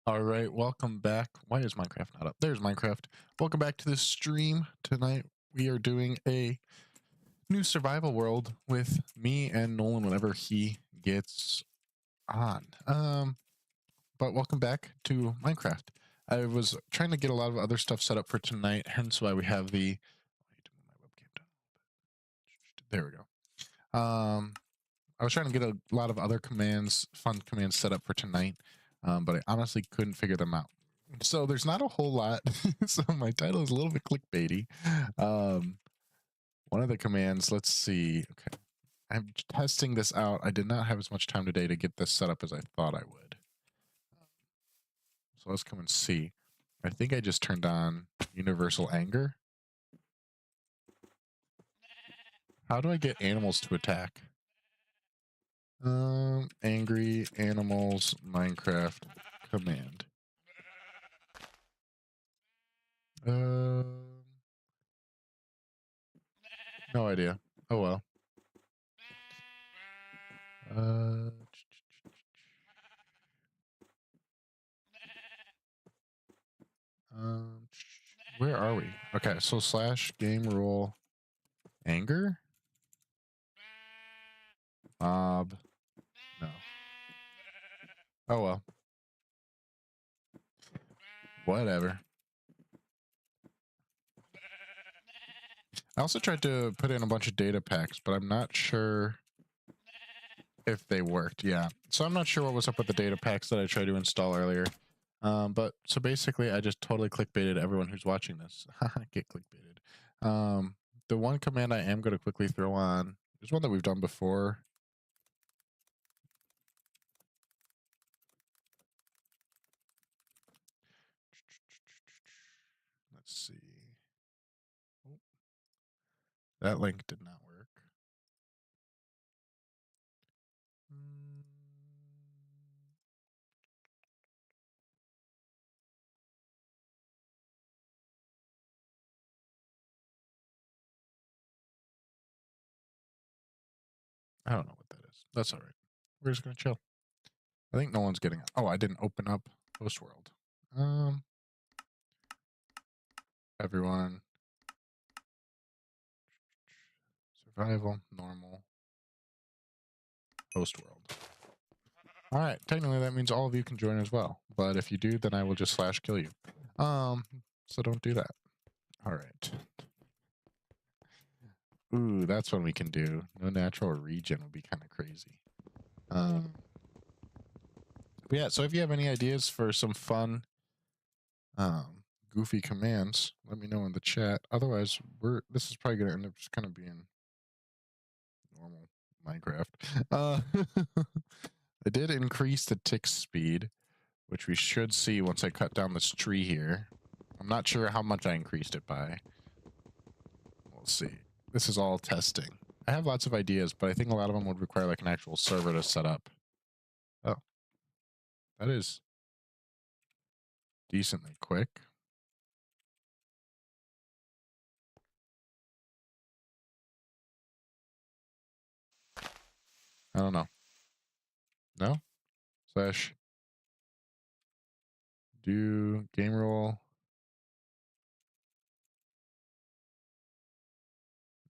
All right, welcome back. Why is Minecraft not up? There's Minecraft. Welcome back to this stream. Tonight we are doing a new survival world with me and Nolan whenever he gets on. But welcome back to Minecraft. I was trying to get a lot of other stuff set up for tonight, hence why we have the. I need to move my webcam down a little bit. There we go. I was trying to get a lot of other commands, fun commands set up for tonight, but I honestly couldn't figure them out. So there's not a whole lot. So my title is a little bit clickbaity. One of the commands, let's see. Okay. I'm testing this out. I did not have as much time today to get this set up as I thought I would. So let's come and see. I think I just turned on universal anger. How do I get animals to attack? Angry animals Minecraft command. No idea. Oh well. Where are we? Okay, so slash game rule anger. Mob. No. Oh well. Whatever. I also tried to put in a bunch of data packs, but I'm not sure if they worked. Yeah. So I'm not sure what was up with the data packs that I tried to install earlier. But so basically I just totally clickbaited everyone who's watching this. Get clickbaited. The one command I am going to quickly throw on is one that we've done before. Let's see. Oh, that link did not work. I don't know what that is. That's all right. We're just gonna chill. I think no one's getting it. Oh, I didn't open up host world. Everyone. Survival, normal, host world. All right. Technically, that means all of you can join as well. But if you do, then I will just slash kill you. So don't do that. All right. Ooh, that's what we can do. No natural regen would be kind of crazy. But yeah, so if you have any ideas for some fun, goofy commands, let me know in the chat. Otherwise, this is probably gonna end up just kind of being normal Minecraft. I did increase the tick speed, which we should see once I cut down this tree here. I'm not sure how much I increased it by. We'll see. This is all testing. I have lots of ideas, but I think a lot of them would require like an actual server to set up. Oh, that is decently quick. I don't know. No? Slash do game roll.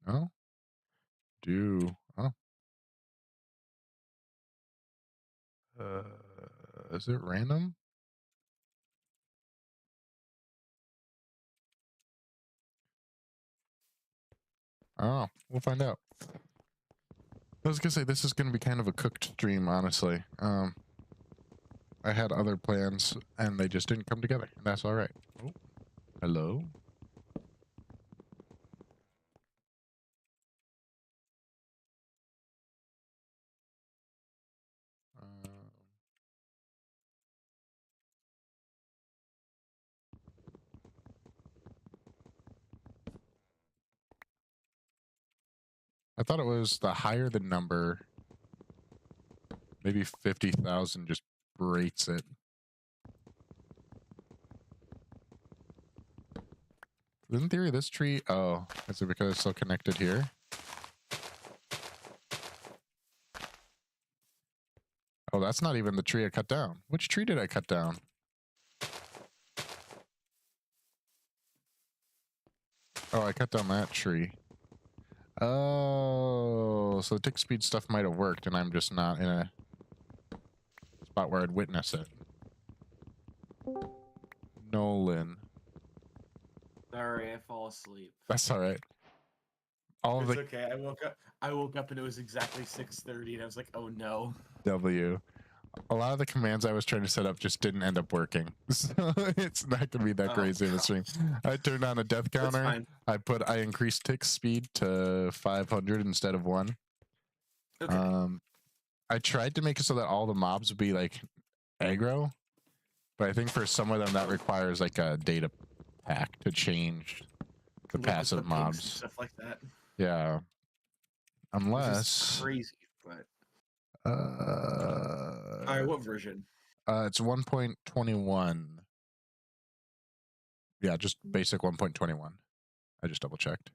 No? Do. Oh. Is it random? Oh, we'll find out. I was gonna say this is gonna be kind of a cooked stream, honestly. I had other plans and they just didn't come together, and that's all right. Oh, hello. I thought it was the higher the number, maybe 50,000 just rates it. In theory, this tree, oh, is it because it's still connected here? Oh, that's not even the tree I cut down. Which tree did I cut down? Oh, I cut down that tree. Oh, so the tick speed stuff might have worked, and I'm just not in a spot where I'd witness it. Nolan. Sorry, I fall asleep. That's all right. It's okay. I woke up and it was exactly 6:30, and I was like, "Oh no." W. A lot of the commands I was trying to set up just didn't end up working, so it's not gonna be that crazy in the stream. I turned on a death counter. I increased tick speed to 500 instead of 1. Okay. I tried to make it so that all the mobs would be like aggro, but I think for some of them that requires like a data pack to change the passive the mobs, and stuff like that. Yeah, unless crazy, but all right, what version? It's 1.21. Yeah, just basic 1.21. I just double checked.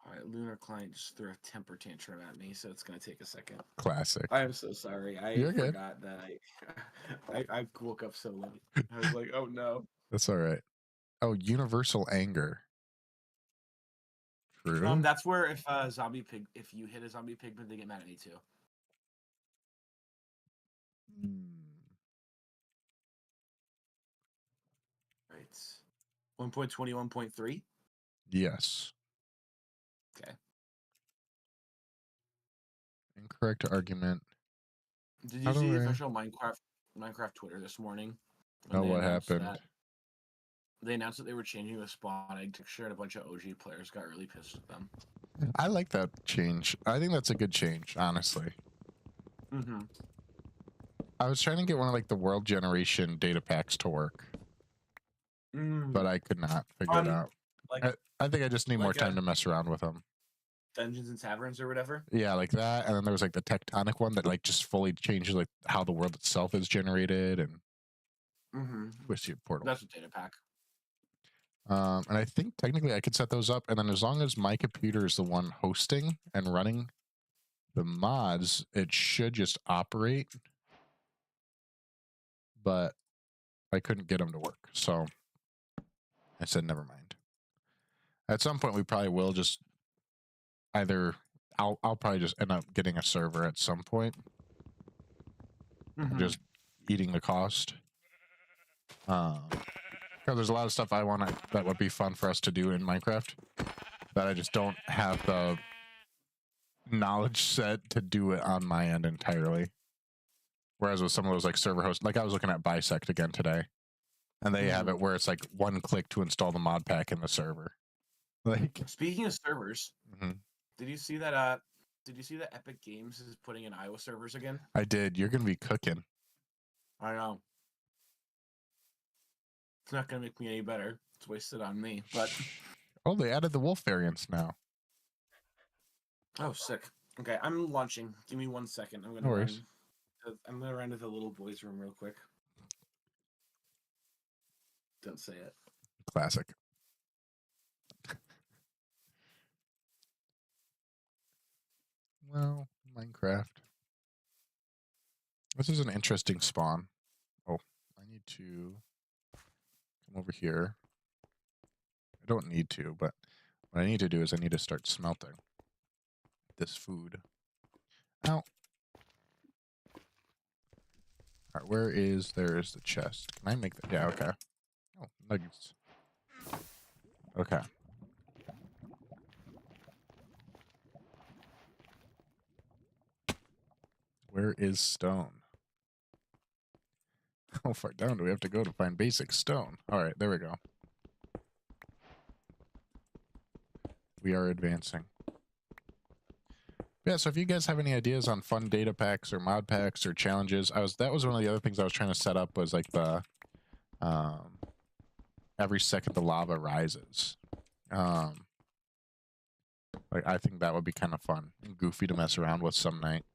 All right, Lunar Client just threw a temper tantrum at me, so it's gonna take a second. Classic. I am so sorry. I forgot that I woke up so late. I was like, oh no. That's all right. Oh, universal anger. True. That's where if you hit a zombie pigman, they get mad at me too. Right. 1.21.3. Yes. Okay. Incorrect argument. Did you see the official Minecraft Twitter this morning? Oh, what happened? They announced that they were changing the spawn egg texture, and a bunch of OG players got really pissed at them. I like that change. I think that's a good change, honestly. I was trying to get one of like the world generation data packs to work, but I could not figure it out. I think I just need more time to mess around with them. Dungeons and Taverns or whatever. Yeah, like that, and then there was like the tectonic one that like just fully changes like how the world itself is generated and twisted portal. That's a data pack. And I think technically I could set those up, and then as long as my computer is the one hosting and running the mods, it should just operate. But I couldn't get them to work, so I said never mind. At some point, we probably will just either I'll probably just end up getting a server at some point, just eating the cost. Because there's a lot of stuff I want that would be fun for us to do in Minecraft that I just don't have the knowledge set to do it on my end entirely. Whereas with some of those like server hosts, like I was looking at Bisect again today, and they have it where it's like one click to install the mod pack in the server. Like, speaking of servers, did you see that? Did you see that Epic Games is putting in Iowa servers again? I did. You're gonna be cooking. I know. It's not gonna make me any better. It's wasted on me. But oh, they added the wolf variants now. Oh, sick. Okay, I'm launching. Give me 1 second. I'm gonna run to the little boy's room real quick. Don't say it. Classic. Well, Minecraft. This is an interesting spawn. Oh, I need to come over here. I don't need to, but what I need to do is I need to start smelting this food. Ow. All right, there's the chest. Can I make that? Yeah, okay. Oh, nuggets. Okay. Where is stone? How far down do we have to go to find basic stone? All right, there we go. We are advancing. Yeah, so if you guys have any ideas on fun data packs or mod packs or challenges, that was one of the other things I was trying to set up was like the every second the lava rises. Like I think that would be kind of fun and goofy to mess around with some night.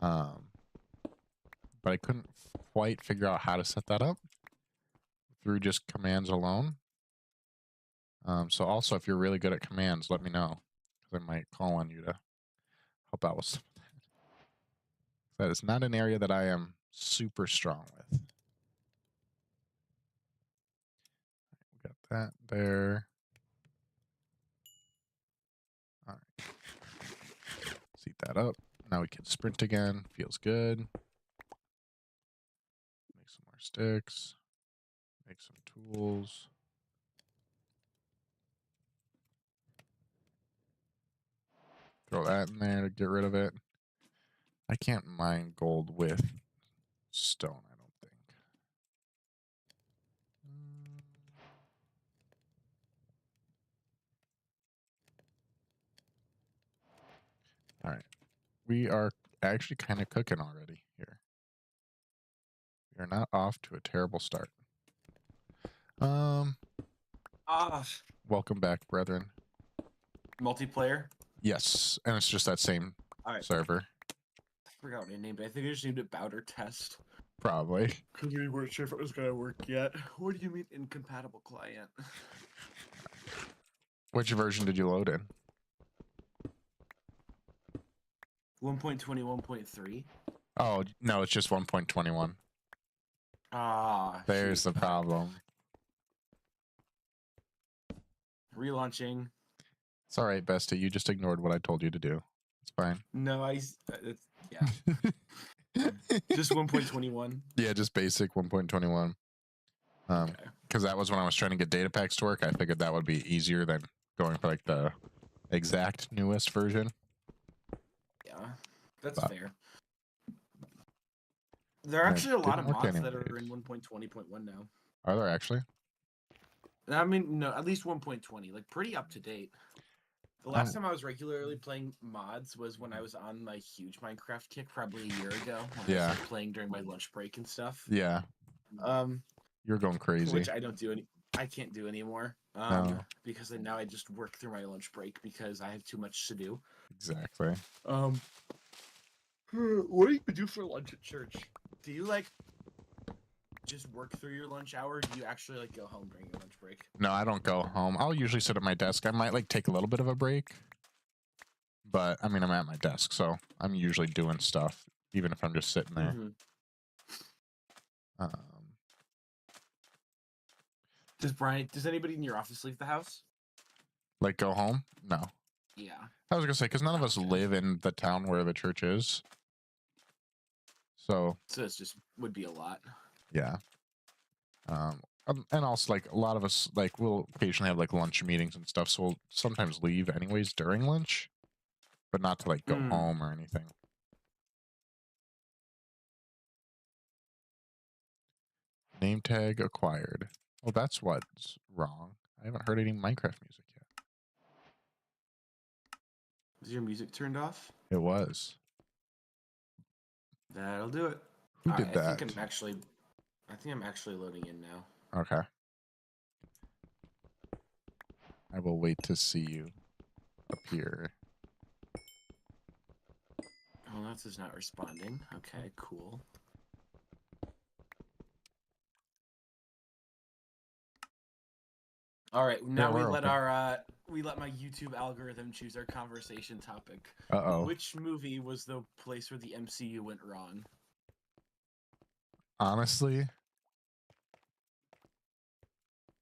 But I couldn't quite figure out how to set that up through just commands alone. So also, if you're really good at commands, let me know, because I might call on you to help out with some of that. That is not an area that I am super strong with. We got that there. Seat that up. Now we can sprint again. Feels good. Make some more sticks. Make some tools. Throw that in there to get rid of it. I can't mine gold with stone, I don't think. All right. We are actually kind of cooking already here. We are not off to a terrible start. Welcome back, brethren. Multiplayer? Yes, and it's just that same server. I forgot what I named it. I think I just named it Bowder Test. Probably. Because we weren't sure if it was going to work yet. What do you mean incompatible client? Which version did you load in? 1.21.3. Oh, no, it's just 1.21. There's the problem. Relaunching. It's all right, Bestie. You just ignored what I told you to do. It's fine. No, yeah. Just 1.21. Yeah, just basic 1.21. Because that was when I was trying to get data packs to work. I figured that would be easier than going for like the exact newest version. Yeah, that's fair. There are actually a lot of mods that are in 1.20.1 now. Are there actually? I mean, no, at least 1.20, like pretty up to date. The last time I was regularly playing mods was when I was on my huge Minecraft kick, probably a year ago. When I was playing during my lunch break and stuff. Yeah. You're going crazy. Which I don't do I can't do anymore. Because now I just work through my lunch break because I have too much to do. Exactly. What do you do for lunch at church? Do you like just work through your lunch hour? Or do you actually like go home during your lunch break? No, I don't go home. I'll usually sit at my desk. I might like take a little bit of a break, but I mean, I'm at my desk, so I'm usually doing stuff, even if I'm just sitting there. Does anybody in your office leave the house? Like go home? No. Yeah. I was gonna say, because none of us live in the town where the church is. So it's just would be a lot. Yeah. And also like a lot of us like we'll occasionally have like lunch meetings and stuff, so we'll sometimes leave anyways during lunch, but not to like go home or anything. Name tag acquired. Well, that's what's wrong. I haven't heard any Minecraft music yet. Was your music turned off? It was. That'll do it. Who did that? I think I'm actually loading in now. Okay. I will wait to see you appear. Oh, that's just not responding. Okay, cool. All right, now we let my YouTube algorithm choose our conversation topic. Which movie was the place where the MCU went wrong? Honestly,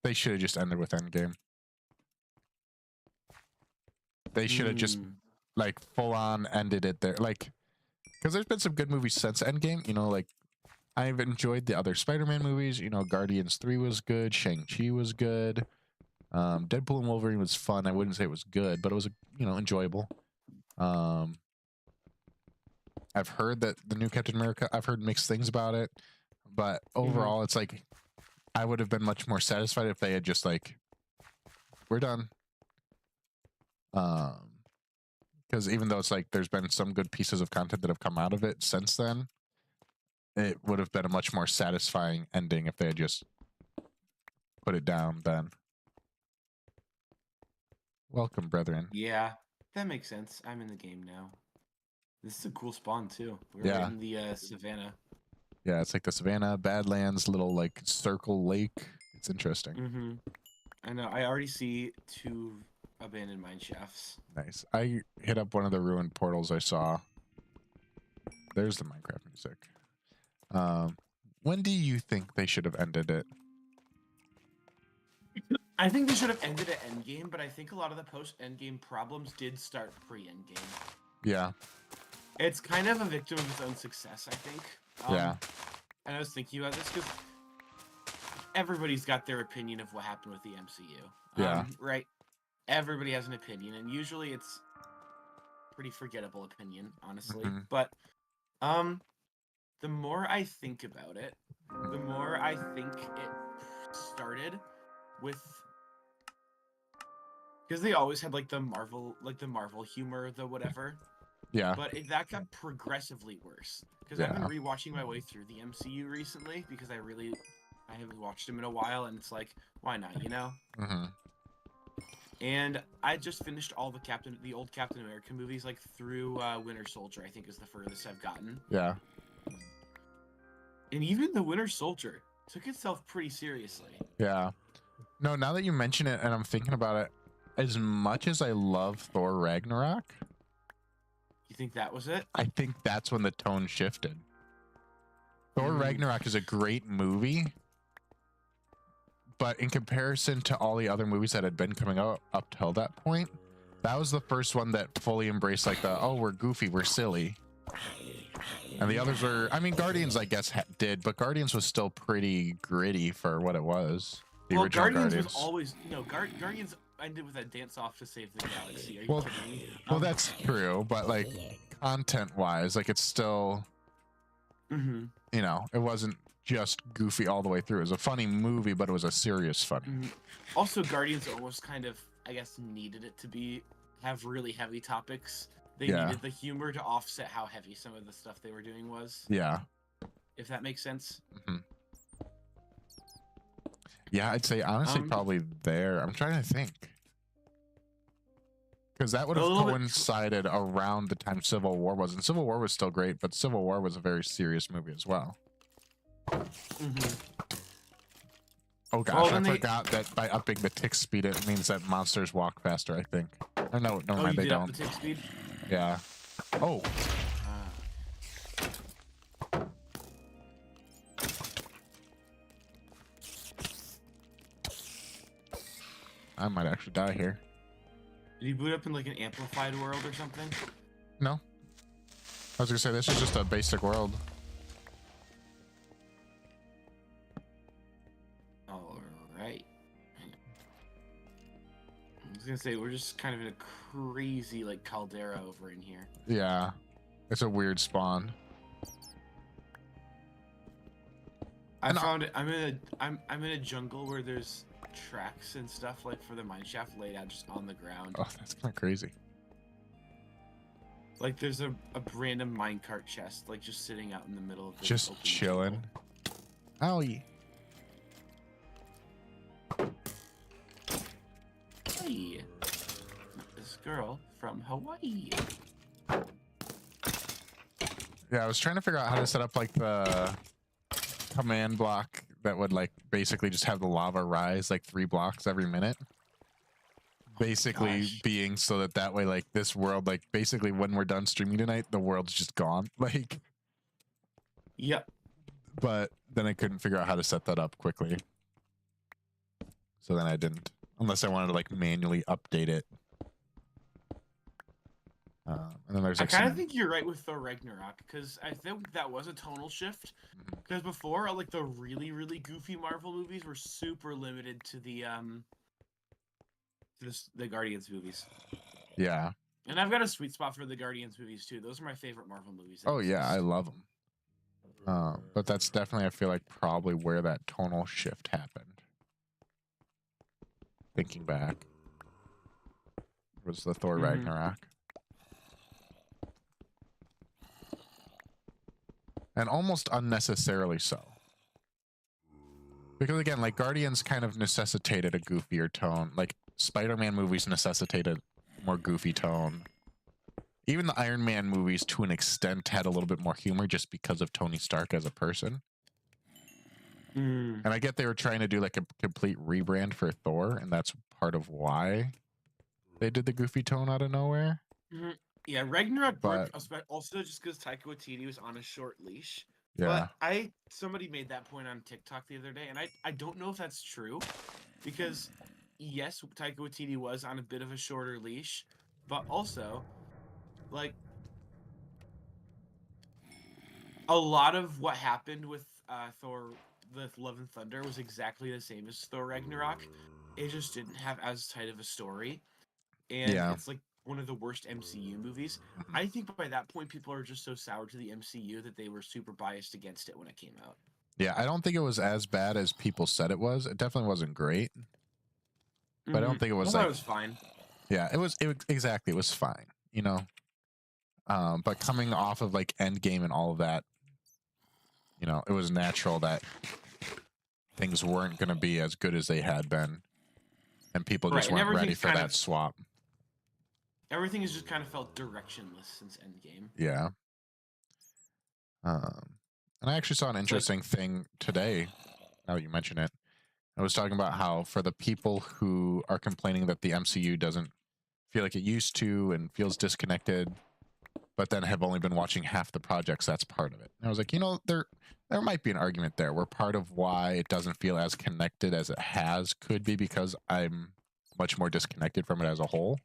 they should have just ended with Endgame. They should have just like full on ended it there. Like, because there's been some good movies since Endgame. You know, like I've enjoyed the other Spider-Man movies. You know, Guardians 3 was good. Shang-Chi was good. Deadpool and Wolverine was fun. I wouldn't say it was good, but it was, you know, enjoyable. I've heard that the new Captain America, I've heard mixed things about it, but overall it's like I would have been much more satisfied if they had just like, we're done. Because even though it's like there's been some good pieces of content that have come out of it since then, it would have been a much more satisfying ending if they had just put it down then. Welcome, brethren. Yeah, that makes sense. I'm in the game now. This is a cool spawn too. We're in the savannah. Yeah, it's like the savannah, Badlands, little like circle lake. It's interesting. I know. I already see 2 abandoned mine shafts. Nice. I hit up one of the ruined portals I saw. There's the Minecraft music. When do you think they should have ended it? I think they should have ended at Endgame, but I think a lot of the post-Endgame problems did start pre-Endgame. Yeah. It's kind of a victim of its own success, I think. Yeah. And I was thinking about this because everybody's got their opinion of what happened with the MCU. Yeah. Right? Everybody has an opinion, and usually it's pretty forgettable opinion, honestly. Mm-hmm. But the more I think about it, the more I think it started with, because they always had like the Marvel humor, the whatever. Yeah. But that got progressively worse. Because I've been rewatching my way through the MCU recently because I haven't watched them in a while, and it's like, why not, you know? Mm-hmm. And I just finished all the old Captain America movies, like through Winter Soldier. I think is the furthest I've gotten. Yeah. And even the Winter Soldier took itself pretty seriously. Yeah. No, now that you mention it and I'm thinking about it, as much as I love Thor Ragnarok, You think that was it? I think that's when the tone shifted. Thor Ragnarok is a great movie, but in comparison to all the other movies that had been coming out up till that point, that was the first one that fully embraced like the, oh, we're goofy, we're silly. And the others were, I mean, Guardians, I guess, did, but Guardians was still pretty gritty for what it was. The original Guardians was always, Guardians ended with a dance off to save the galaxy. Are you kidding me? Well, that's true, but like content-wise, like it's still, you know, it wasn't just goofy all the way through. It was a funny movie, but it was a serious funny. Also, Guardians almost kind of, I guess, needed it to have really heavy topics. They needed the humor to offset how heavy some of the stuff they were doing was. Yeah. If that makes sense. Yeah, I'd say honestly probably there. I'm trying to think. Because that would have coincided around the time Civil War was. And Civil War was still great, but Civil War was a very serious movie as well. Oh gosh, I forgot that by upping the tick speed, it means that monsters walk faster, I think. Or no, never mind, they don't. Up the tick speed? Yeah. Oh. I might actually die here. Did you boot up in like an amplified world or something? No. I was gonna say, this is just a basic world. Alright. I was gonna say, we're just kind of in a crazy like caldera over in here. Yeah. It's a weird spawn. I found it. I'm in a jungle where there's tracks and stuff like for the mineshaft laid out just on the ground. Oh, that's kind of crazy. Like there's a random minecart chest like just sitting out in the middle of the just chilling. Owie. Hey, this girl from Hawaii. Yeah, I was trying to figure out how to set up like the command block that would like basically just have the lava rise like 3 blocks every minute. Basically being so that way like this world, like basically when we're done streaming tonight, the world's just gone. Like, yep. But then I couldn't figure out how to set that up quickly. So then I didn't, unless I wanted to like manually update it. And then there's like I kind of think you're right with Thor Ragnarok, because I think that was a tonal shift. Because before, like the really, really goofy Marvel movies were super limited to the Guardians movies. Yeah. And I've got a sweet spot for the Guardians movies too. Those are my favorite Marvel movies. Oh yeah, I love them. But that's definitely, I feel like, probably where that tonal shift happened. Thinking back, was the Thor Ragnarok. And almost unnecessarily so. Because again, like Guardians kind of necessitated a goofier tone. Like Spider-Man movies necessitated more goofy tone. Even the Iron Man movies, to an extent, had a little bit more humor just because of Tony Stark as a person. And I get they were trying to do like a complete rebrand for Thor, and that's part of why they did the goofy tone out of nowhere. Yeah, Ragnarok worked also just because Taika Waititi was on a short leash. Yeah. But somebody made that point on TikTok the other day, and I don't know if that's true, because yes, Taika Waititi was on a bit of a shorter leash, but also, like, a lot of what happened with Thor: The Love and Thunder was exactly the same as Thor Ragnarok. It just didn't have as tight of a story, and it's like one of the worst MCU movies. Mm-hmm. I think by that point, people are just so sour to the MCU that they were super biased against it when it came out. Yeah, I don't think it was as bad as people said it was. It definitely wasn't great, but I don't think it was it was fine. Yeah, it was exactly. It was fine, you know. But coming off of like Endgame and all of that, you know, it was natural that things weren't going to be as good as they had been, and people just weren't ready for that swap. Everything has just kind of felt directionless since Endgame. Yeah. And I actually saw an interesting thing today. Now that you mention it, I was talking about how for the people who are complaining that the MCU doesn't feel like it used to and feels disconnected, but then have only been watching half the projects, that's part of it. And I was like, you know, there might be an argument there where part of why it doesn't feel as connected as it could be because I'm much more disconnected from it as a whole.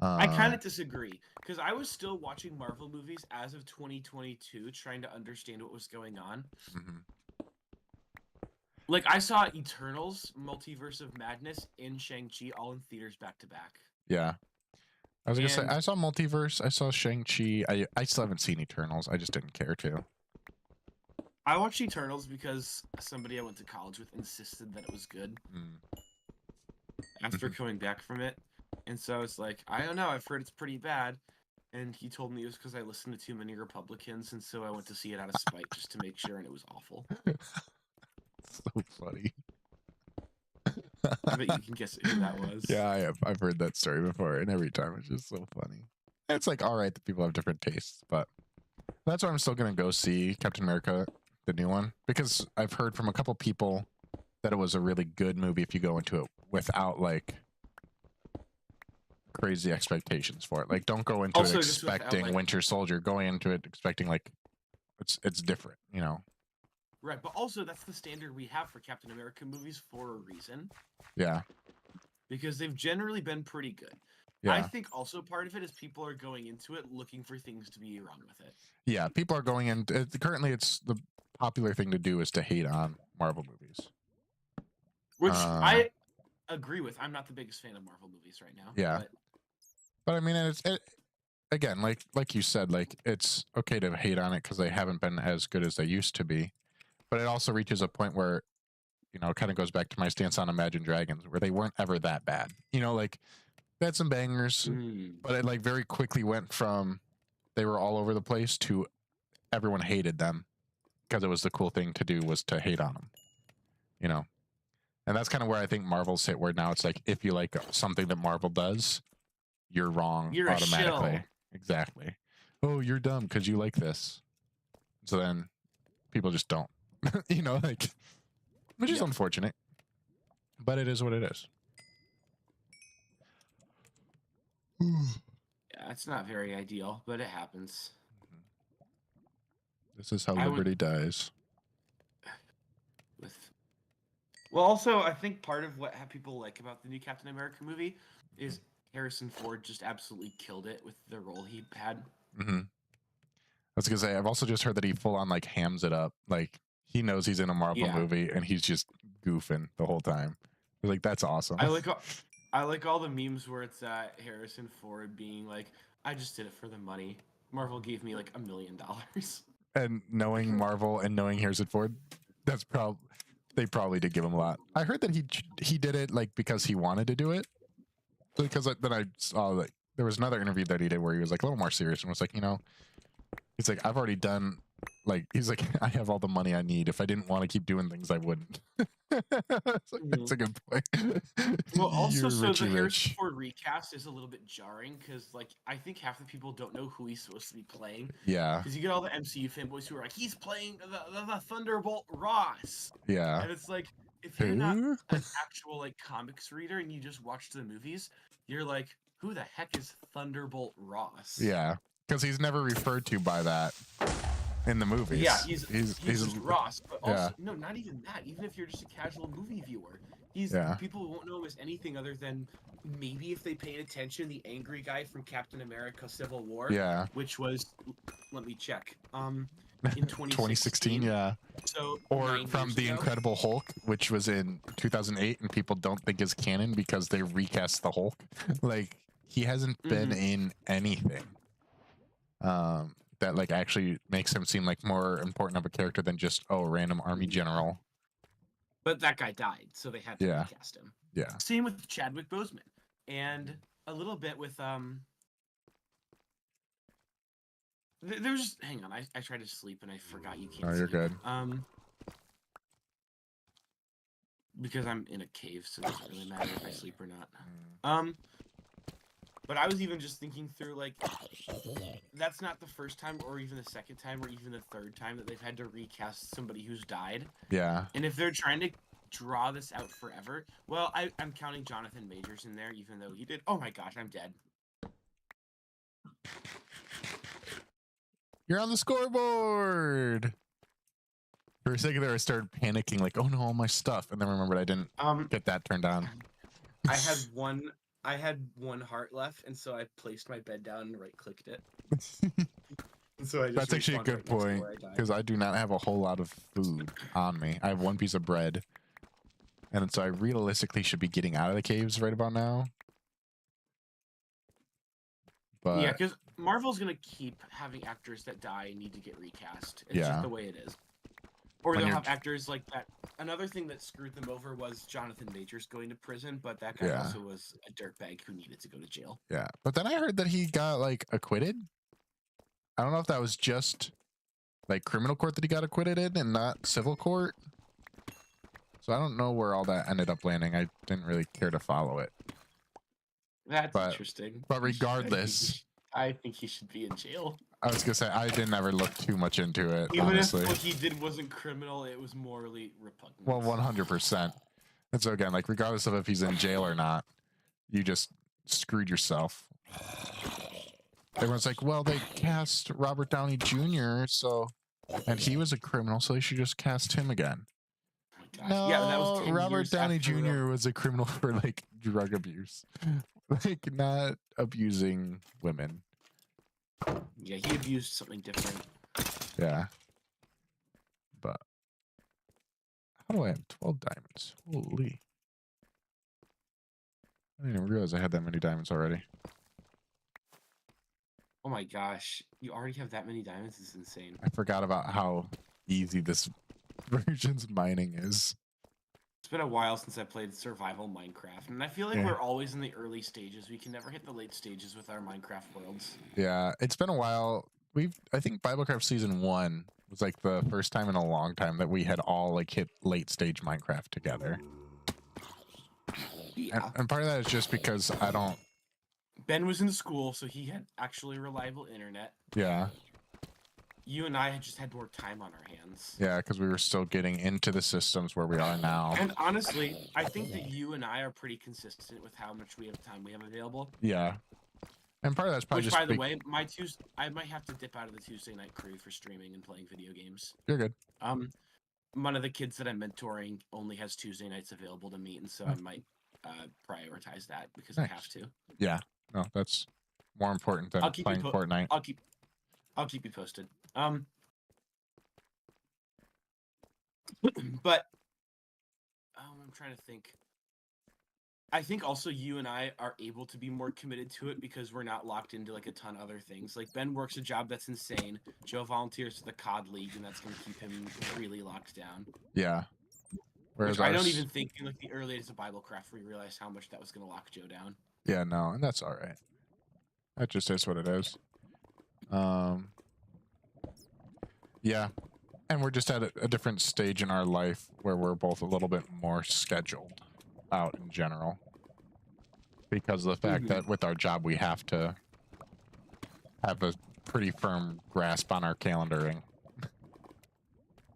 I kind of disagree, because I was still watching Marvel movies as of 2022, trying to understand what was going on. Mm-hmm. Like, I saw Eternals, Multiverse of Madness, and Shang-Chi all in theaters back to back. Yeah. I was going to say, I saw Multiverse, I saw Shang-Chi, I still haven't seen Eternals, I just didn't care to. I watched Eternals because somebody I went to college with insisted that it was good. After coming back from it. And so it's like, I don't know, I've heard it's pretty bad. And he told me it was because I listened to too many Republicans, and so I went to see it out of spite just to make sure, and it was awful. So funny. I bet you can guess who that was. Yeah, I've heard that story before, and every time it's just so funny. It's like, all right, that people have different tastes, but that's why I'm still going to go see Captain America, the new one, because I've heard from a couple people that it was a really good movie if you go into it without, like, crazy expectations for it. Like, don't go into it expecting without, like, Winter Soldier. Going into it expecting, like, it's different, you know? Right, but also that's the standard we have for Captain America movies for a reason. Yeah. Because they've generally been pretty good. Yeah. I think also part of it is people are going into it looking for things to be wrong with it. Yeah, people are going in. Currently, it's the popular thing to do is to hate on Marvel movies. Which I agree with. I'm not the biggest fan of Marvel movies right now. Yeah. But I mean, again, like you said, like, it's okay to hate on it because they haven't been as good as they used to be. But it also reaches a point where, you know, it kind of goes back to my stance on Imagine Dragons, where they weren't ever that bad. You know, like, they had some bangers, but it, like, very quickly went from they were all over the place to everyone hated them because it was the cool thing to do was to hate on them, you know? And that's kind of where I think Marvel's hit, where now it's like, if you like something that Marvel does, you're wrong automatically. Exactly. Oh, you're dumb because you like this. So then people just don't. You know, like, which is unfortunate, but it is what it is. Yeah, it's not very ideal, but it happens. This is how liberty dies. Well, also, I think part of what people like about the new Captain America movie is Harrison Ford just absolutely killed it with the role he had. I was gonna say, I've also just heard that he full on, like, hams it up. Like, he knows he's in a Marvel movie and he's just goofing the whole time. Like, that's awesome. I like all the memes where it's Harrison Ford being like, I just did it for the money. Marvel gave me like $1 million. And knowing Marvel and knowing Harrison Ford, that's they probably did give him a lot. I heard that he did it, like, because he wanted to do it. Because then I saw, like, there was another interview that he did where he was, like, a little more serious and was like, you know, he's like, I've already done, like, he's like, I have all the money I need. If I didn't want to keep doing things, I wouldn't. That's a good point. Well, also, so the Harrison Ford recast is a little bit jarring because, like, I think half the people don't know who he's supposed to be playing. Yeah. Because you get all the MCU fanboys who are like, he's playing the Thunderbolt Ross. Yeah. And it's like, if you're not an actual, like, comics reader and you just watch the movies, you're like, who the heck is Thunderbolt Ross? Yeah. Because he's never referred to by that in the movies. Yeah, he's just Ross. But also, no, not even that. Even if you're just a casual movie viewer, People won't know him as anything other than maybe if they paid attention, the angry guy from Captain America: Civil War. Yeah. Which was, let me check. In 2016. Yeah. So or from The Incredible Hulk, which was in 2008, and people don't think is canon because they recast the Hulk. Like, he hasn't been in anything that like actually makes him seem like more important of a character than just a random army general. But that guy died, so they had to recast him. Yeah. Same with Chadwick Boseman, and a little bit with There's hang on, I tried to sleep and I forgot you can't. Oh, you're good. Because I'm in a cave, so it doesn't really matter if I sleep or not. But I was even just thinking through, like, that's not the first time or even the second time or even the third time that they've had to recast somebody who's died. Yeah. And if they're trying to draw this out forever, well, I'm counting Jonathan Majors in there, even though he did. Oh my gosh, I'm dead. You're on the scoreboard. For a second there, I started panicking, like, oh no, all my stuff, and then remembered I didn't get that turned on. I had one heart left, and so I placed my bed down and right-clicked it. So I just That's actually a good point, because I do not have a whole lot of food on me. I have one piece of bread, and so I realistically should be getting out of the caves right about now. But yeah, because Marvel's gonna keep having actors that die and need to get recast. It's just the way it is. Or they'll have actors like that. Another thing that screwed them over was Jonathan Majors going to prison, but that guy also was a dirtbag who needed to go to jail. Yeah, but then I heard that he got, like, acquitted. I don't know if that was just, like, criminal court that he got acquitted in and not civil court. So I don't know where all that ended up landing. I didn't really care to follow it. That's interesting. But regardless, I think he should be in jail. I was gonna say I didn't ever look too much into it. Even honestly. if what he did wasn't criminal, it was morally repugnant. Well, 100%. And so again, like, regardless of if he's in jail or not, you just screwed yourself. Everyone's like, well, they cast Robert Downey Jr. and he was a criminal, so they should just cast him again. No, yeah, that was 10 Robert Downey Jr. was a criminal for, like, drug abuse, like, not abusing women. Yeah, he abused something different. Yeah. But how do I have 12 diamonds? Holy. I didn't even realize I had that many diamonds already. Oh my gosh. You already have that many diamonds? It's insane. I forgot about how easy this version's mining is. It's been a while since I played survival Minecraft, and I feel like we're always in the early stages. We can never hit the late stages with our Minecraft worlds. Yeah, it's been a while. I think Biblecraft Season 1 was, like, the first time in a long time that we had all, like, hit late stage Minecraft together. Yeah. And part of that is just because Ben was in school, so he had actually reliable internet. Yeah. You and I had just had more time on our hands. Yeah, because we were still getting into the systems where we are now. And honestly, I think that you and I are pretty consistent with how much time we have available. Yeah. And part of that's probably by the way, I might have to dip out of the Tuesday night crew for streaming and playing video games. You're good. One of the kids that I'm mentoring only has Tuesday nights available to meet, and so I might prioritize that because I have to. Yeah. No, that's more important than playing Fortnite. I'll keep you posted. But I'm trying to think. I think also you and I are able to be more committed to it because we're not locked into, like, a ton of other things. Like, Ben works a job that's insane. Joe volunteers to the COD League, and that's going to keep him really locked down. Yeah. Which I don't even think in, like, the early days of Biblecraft we realized how much that was going to lock Joe down. Yeah, no, and that's all right. That just is what it is. Yeah. And we're just at a different stage in our life where we're both a little bit more scheduled out in general. Because of the fact that with our job, we have to have a pretty firm grasp on our calendaring.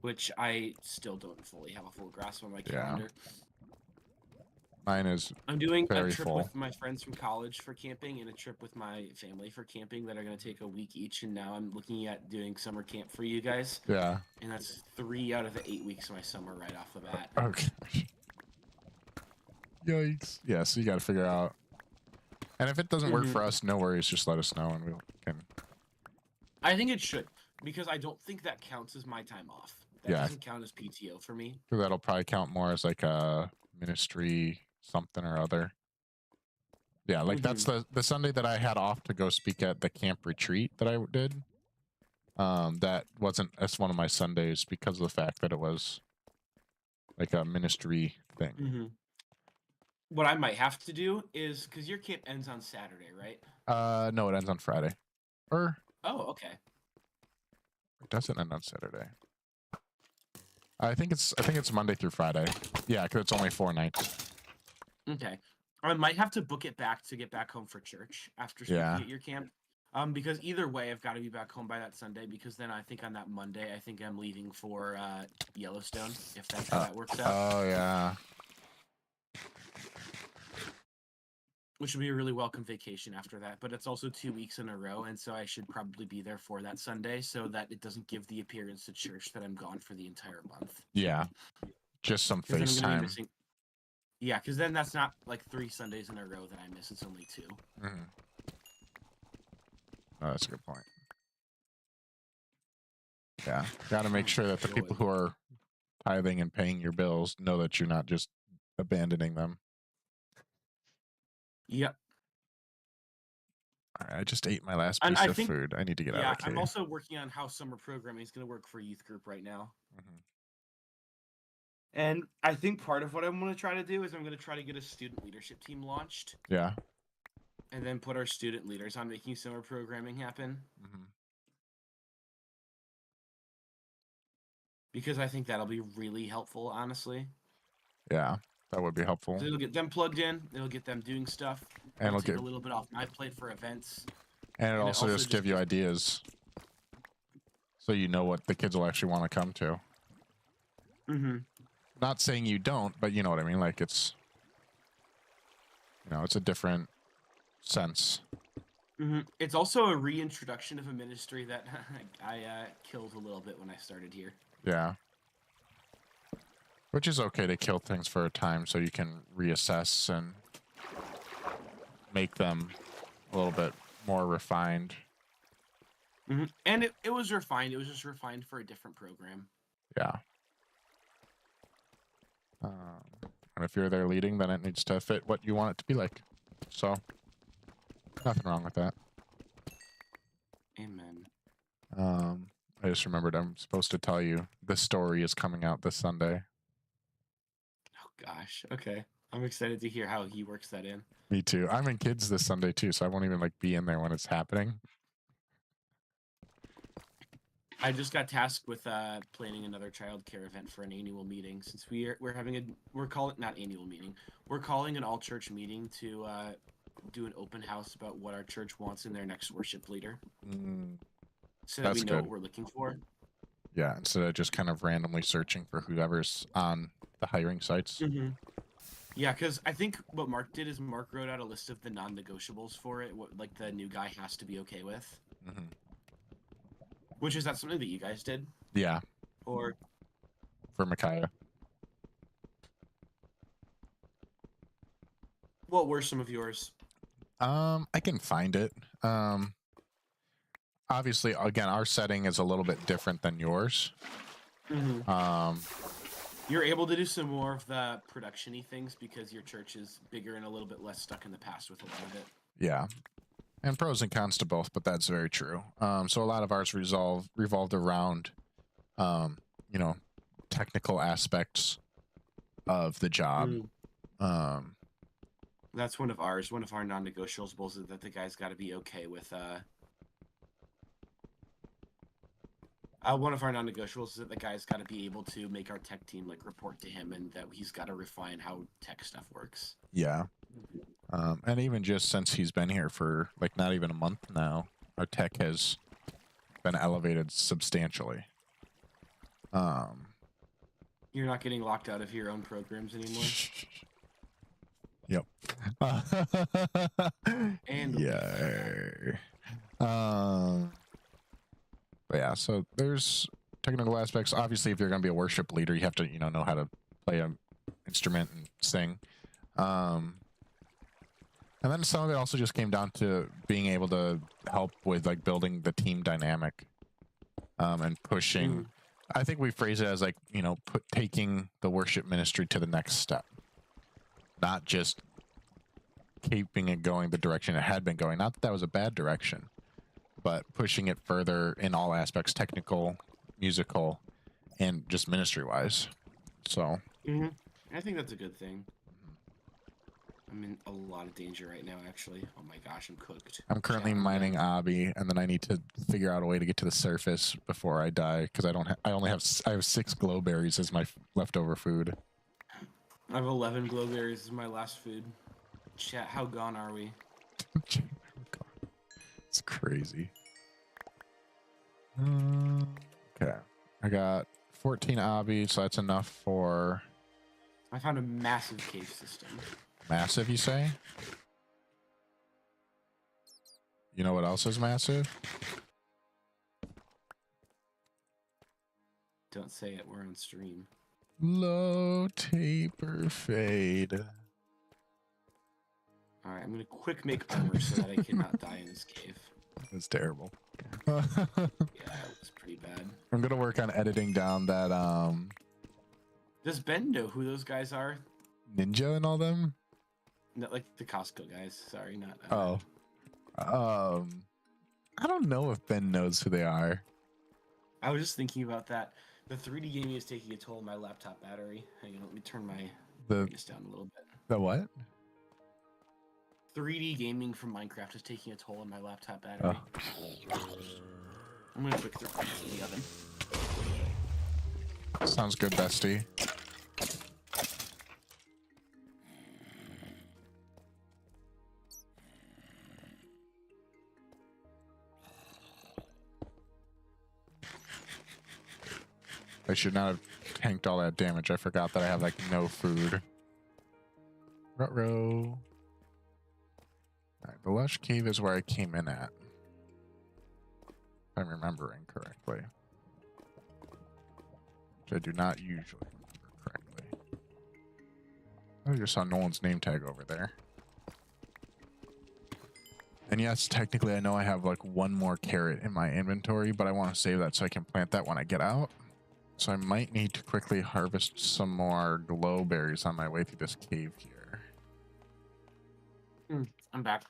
Which I still don't fully have a full grasp on my calendar. Mine is I'm doing a trip full. with my friends from college for camping and a trip with my family for camping that are going to take a week each. And now I'm looking at doing summer camp for you guys. Yeah. And that's 3 out of the 8 weeks of my summer right off the bat. Okay. Yikes. Yeah, so you got to figure out. And if it doesn't work for us, no worries. Just let us know and we can. I think it should, because I don't think that counts as my time off. That doesn't count as PTO for me. That'll probably count more as like a ministry something or other. Yeah, like that's the Sunday that I had off to go speak at the camp retreat that I did. That's one of my Sundays because of the fact that it was like a ministry thing. What I might have to do is, because your camp ends on Saturday, right? No, it ends on Friday. Oh, okay. It doesn't end on Saturday. I think it's Monday through Friday. Yeah, because it's only 4 nights. Okay. I might have to book it back to get back home for church after speaking at your camp. Because either way, I've got to be back home by that Sunday, because then I think on that Monday, I think I'm leaving for Yellowstone, if that's how that works out. Oh, yeah. Which will be a really welcome vacation after that, but it's also 2 weeks in a row, and so I should probably be there for that Sunday so that it doesn't give the appearance to church that I'm gone for the entire month. Yeah. Just some FaceTime. Yeah, because then that's not like 3 Sundays in a row that I miss. It's only 2. Oh, that's a good point. Yeah. Got to make sure that the people who are tithing and paying your bills know that you're not just abandoning them. Yep. All right, I just ate my last piece of food. I need to get out of here. I'm also working on how summer programming is going to work for a youth group right now. And I think part of what I'm going to try to do is I'm going to try to get a student leadership team launched. Yeah. And then put our student leaders on making summer programming happen. Because I think that'll be really helpful, honestly. Yeah, that would be helpful. So it'll get them plugged in. It'll get them doing stuff. And it'll get a little bit off my plate for events. And it'll also just give you ideas. So you know what the kids will actually want to come to. Not saying you don't, but you know what I mean? Like it's a different sense. It's also a reintroduction of a ministry that I killed a little bit when I started here. Yeah. Which is okay to kill things for a time so you can reassess and make them a little bit more refined. And it was refined. It was just refined for a different program. Yeah. And if you're there leading, then it needs to fit what you want it to be like. So, nothing wrong with that. Amen. I just remembered I'm supposed to tell you the story is coming out this Sunday. Oh gosh. Okay. I'm excited to hear how he works that in. Me too. I'm in kids this Sunday too, so I won't even be in there when it's happening. I just got tasked with planning another childcare event for an annual meeting, since we're calling not annual meeting. We're calling an all church meeting to do an open house about what our church wants in their next worship leader. So that we know what we're looking for. Yeah, instead of just kind of randomly searching for whoever's on the hiring sites. Yeah, because I think what Mark did is Mark wrote out a list of the non-negotiables for it, what the new guy has to be okay with. Which is that something that you guys did? Yeah. Or for Micaiah. What were some of yours? I can find it. Obviously, again, our setting is a little bit different than yours. You're able to do some more of the production-y things because your church is bigger and a little bit less stuck in the past with a lot of it. Yeah. And pros and cons to both, but that's very true. So a lot of ours revolved around, technical aspects of the job. That's one of ours. One of our non-negotiables is that the guy's got to be okay with. One of our non-negotiables is that the guy's got to be able to make our tech team report to him, and that he's got to refine how tech stuff works. Yeah. And even just since he's been here for not even a month now, our tech has been elevated substantially. You're not getting locked out of your own programs anymore? Yep. And yeah. But yeah, so there's technical aspects. Obviously, if you're going to be a worship leader, you have to, know how to play an instrument and sing. And then some of it also just came down to being able to help with like building the team dynamic, and pushing. I think we phrase it as like, you know, taking the worship ministry to the next step, not just keeping it going the direction it had been going. Not that that was a bad direction, but pushing it further in all aspects, technical, musical, and just ministry wise. So I think that's a good thing. I'm in a lot of danger right now, actually. Oh my gosh, I'm cooked. I'm currently mining Obby, and then I need to figure out a way to get to the surface before I die, because I have 6 glowberries as my leftover food. I have 11 glowberries as my last food. Chat, how gone are we? It's crazy. Okay, I got 14 Obby, so that's enough for. I found a massive cave system. Massive, you say? You know what else is massive? Don't say it, we're on stream. Low taper fade. Alright, I'm gonna quick make armor so that I cannot die in this cave. That's terrible. Yeah, it was pretty bad. I'm gonna work on editing down that Does Ben know who those guys are? Ninja and all them? Not like the Costco guys. Sorry, not. I don't know if Ben knows who they are. I was just thinking about that. The 3D gaming is taking a toll on my laptop battery. Hang on, let me turn my brightness down a little bit. The what? 3D gaming from Minecraft is taking a toll on my laptop battery. I'm gonna quick throw it in the oven. Sounds good, bestie. I should not have tanked all that damage. I forgot that I have like no food. Ruh-roh. Alright, the lush cave is where I came in at, if I'm remembering correctly. Which I do not usually remember correctly. I just saw Nolan's name tag over there. And yes, technically I know I have like 1 more carrot in my inventory, but I want to save that so I can plant that when I get out. So I might need to quickly harvest some more glowberries on my way through this cave here. I'm back.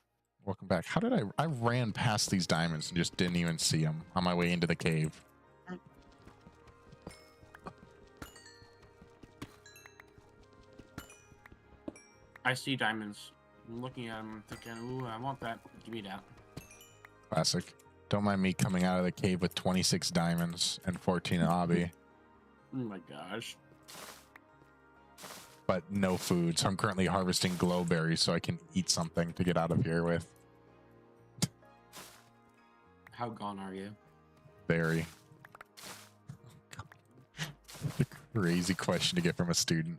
Welcome back. How did I ran past these diamonds and just didn't even see them on my way into the cave. I see diamonds. I'm looking at them, thinking, ooh, I want that. Give me that. Classic. Don't mind me coming out of the cave with 26 diamonds and 14 obby. Oh my gosh. But no food, so I'm currently harvesting glowberries so I can eat something to get out of here with. How gone are you? Very. A crazy question to get from a student.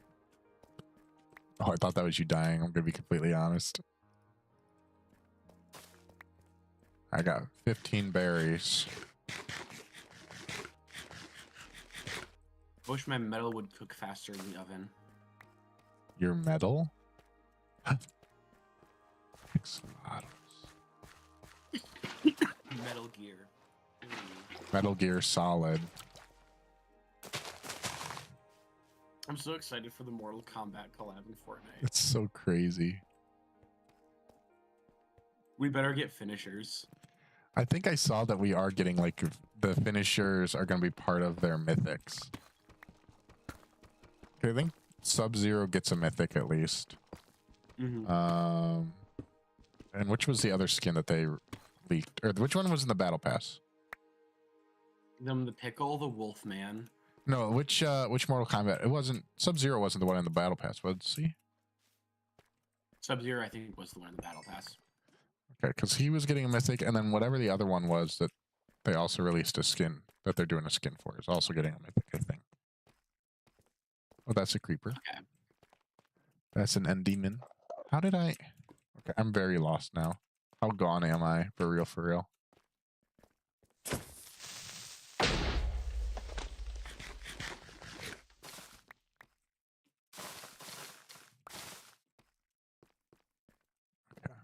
Oh, I thought that was you dying. I'm gonna be completely honest. I got 15 berries. I wish my metal would cook faster in the oven. Your metal? Metal Gear. Metal Gear Solid. I'm so excited for the Mortal Kombat collab in Fortnite. It's so crazy. We better get finishers. I think I saw that we are getting like the finishers are going to be part of their mythics. Okay, I think Sub-Zero gets a mythic at least. Mm-hmm. And which was the other skin that they leaked? Or which one was in the battle pass? The Pickle, the Wolfman. No, which Mortal Kombat? It wasn't Sub-Zero. Wasn't the one in the battle pass? Was he? Sub-Zero, I think, was the one in the battle pass. Okay, because he was getting a mythic, and then whatever the other one was that they also released a skin that they're doing a skin for is also getting a mythic, I think. Oh, that's a creeper. Okay. That's an end demon. How did I? Okay, I'm very lost now. How gone am I? For real, for real.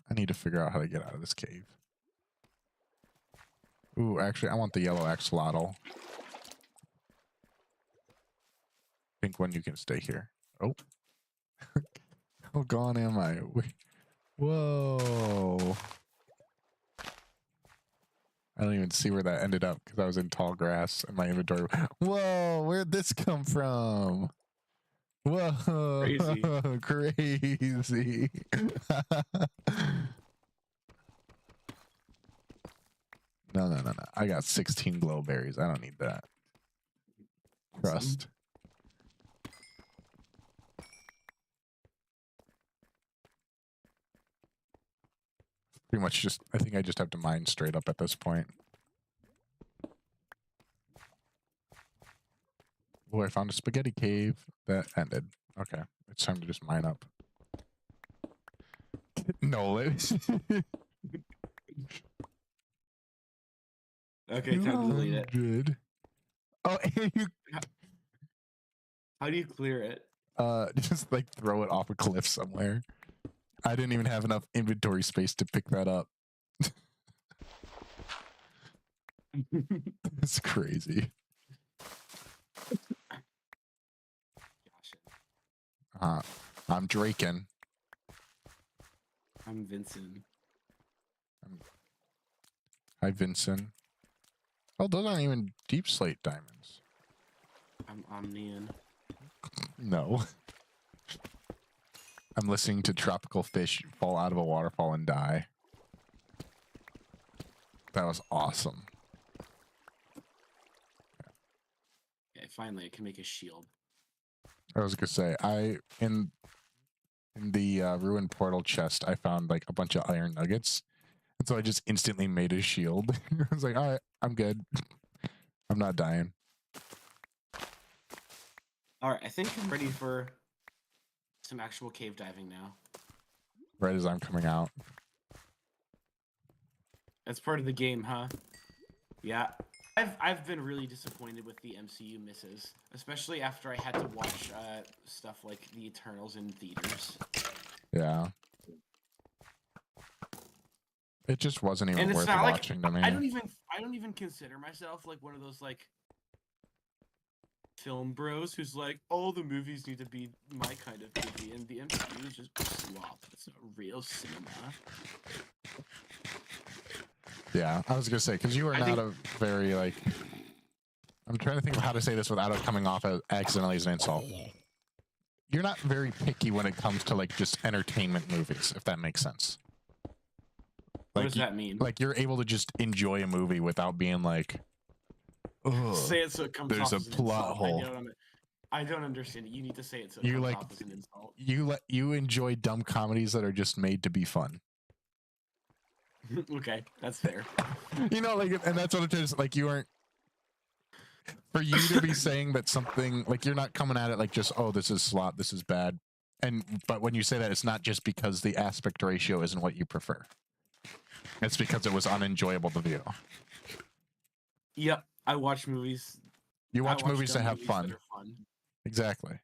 I need to figure out how to get out of this cave. Ooh, actually, I want the yellow axolotl. Pink one, you can stay here. Oh. How gone am I? Whoa. I don't even see where that ended up because I was in tall grass and my inventory. Whoa, where'd this come from? Whoa, Crazy. Crazy. No. I got 16 glowberries. I don't need that. Trust. Pretty much just, I think I just have to mine straight up at this point. Oh, I found a spaghetti cave that ended. Okay, it's time to just mine up. Nolan. Okay, time to delete it. Oh, and you. How do you clear it? Just like throw it off a cliff somewhere. I didn't even have enough inventory space to pick that up. It's crazy. I'm Draken. I'm Vincent. Hi, Vincent. Oh, those aren't even deep slate diamonds. I'm Omnian. No. I'm listening to tropical fish fall out of a waterfall and die. That was awesome. Okay, finally I can make a shield. I was gonna say, in the ruined portal chest, I found like a bunch of iron nuggets, and so I just instantly made a shield. I was like, all right, I'm good. I'm not dying. All right, I think I'm ready for some actual cave diving now. Right as I'm coming out. That's part of the game, huh? Yeah. I've been really disappointed with the MCU misses, especially after I had to watch stuff like the Eternals in theaters. Yeah. It just wasn't even worth watching to me. I don't even consider myself like one of those like film bros who's like, all the movies need to be my kind of movie, and the MCU is just slop. It's not real cinema. Yeah, I was gonna say, because you are not a very like. I'm trying to think of how to say this without it coming off as accidentally as an insult. You're not very picky when it comes to like just entertainment movies, if that makes sense. What does that mean? Like you're able to just enjoy a movie without being like, ugh, say it so it comes there's off a plot hole. I don't understand it. You need to say it so it comes off as an insult. You enjoy dumb comedies that are just made to be fun. Okay, that's fair. You know, like, and that's what it is. Like, you aren't. For you to be saying that something, like, you're not coming at it like just, oh, this is slop, this is bad. But when you say that, it's not just because the aspect ratio isn't what you prefer. It's because it was unenjoyable to view. Yep, I watch movies. You watch movies to have fun. Exactly.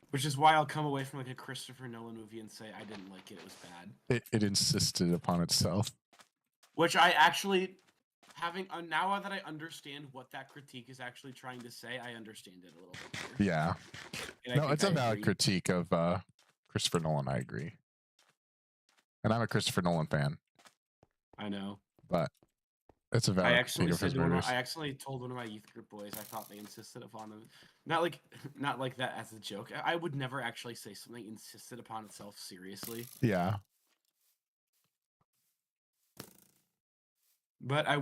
Which is why I'll come away from like a Christopher Nolan movie and say I didn't like it, it was bad. It insisted upon itself. Which I actually, now that I understand what that critique is actually trying to say, I understand it a little bit better. Yeah. No, it's a valid critique of Christopher Nolan, I agree. And I'm a Christopher Nolan fan. I know. But it's a valid critique of his movies. I actually told one of my youth group boys I thought they insisted upon it. Not like that as a joke. I would never actually say something insisted upon itself seriously. Yeah. But I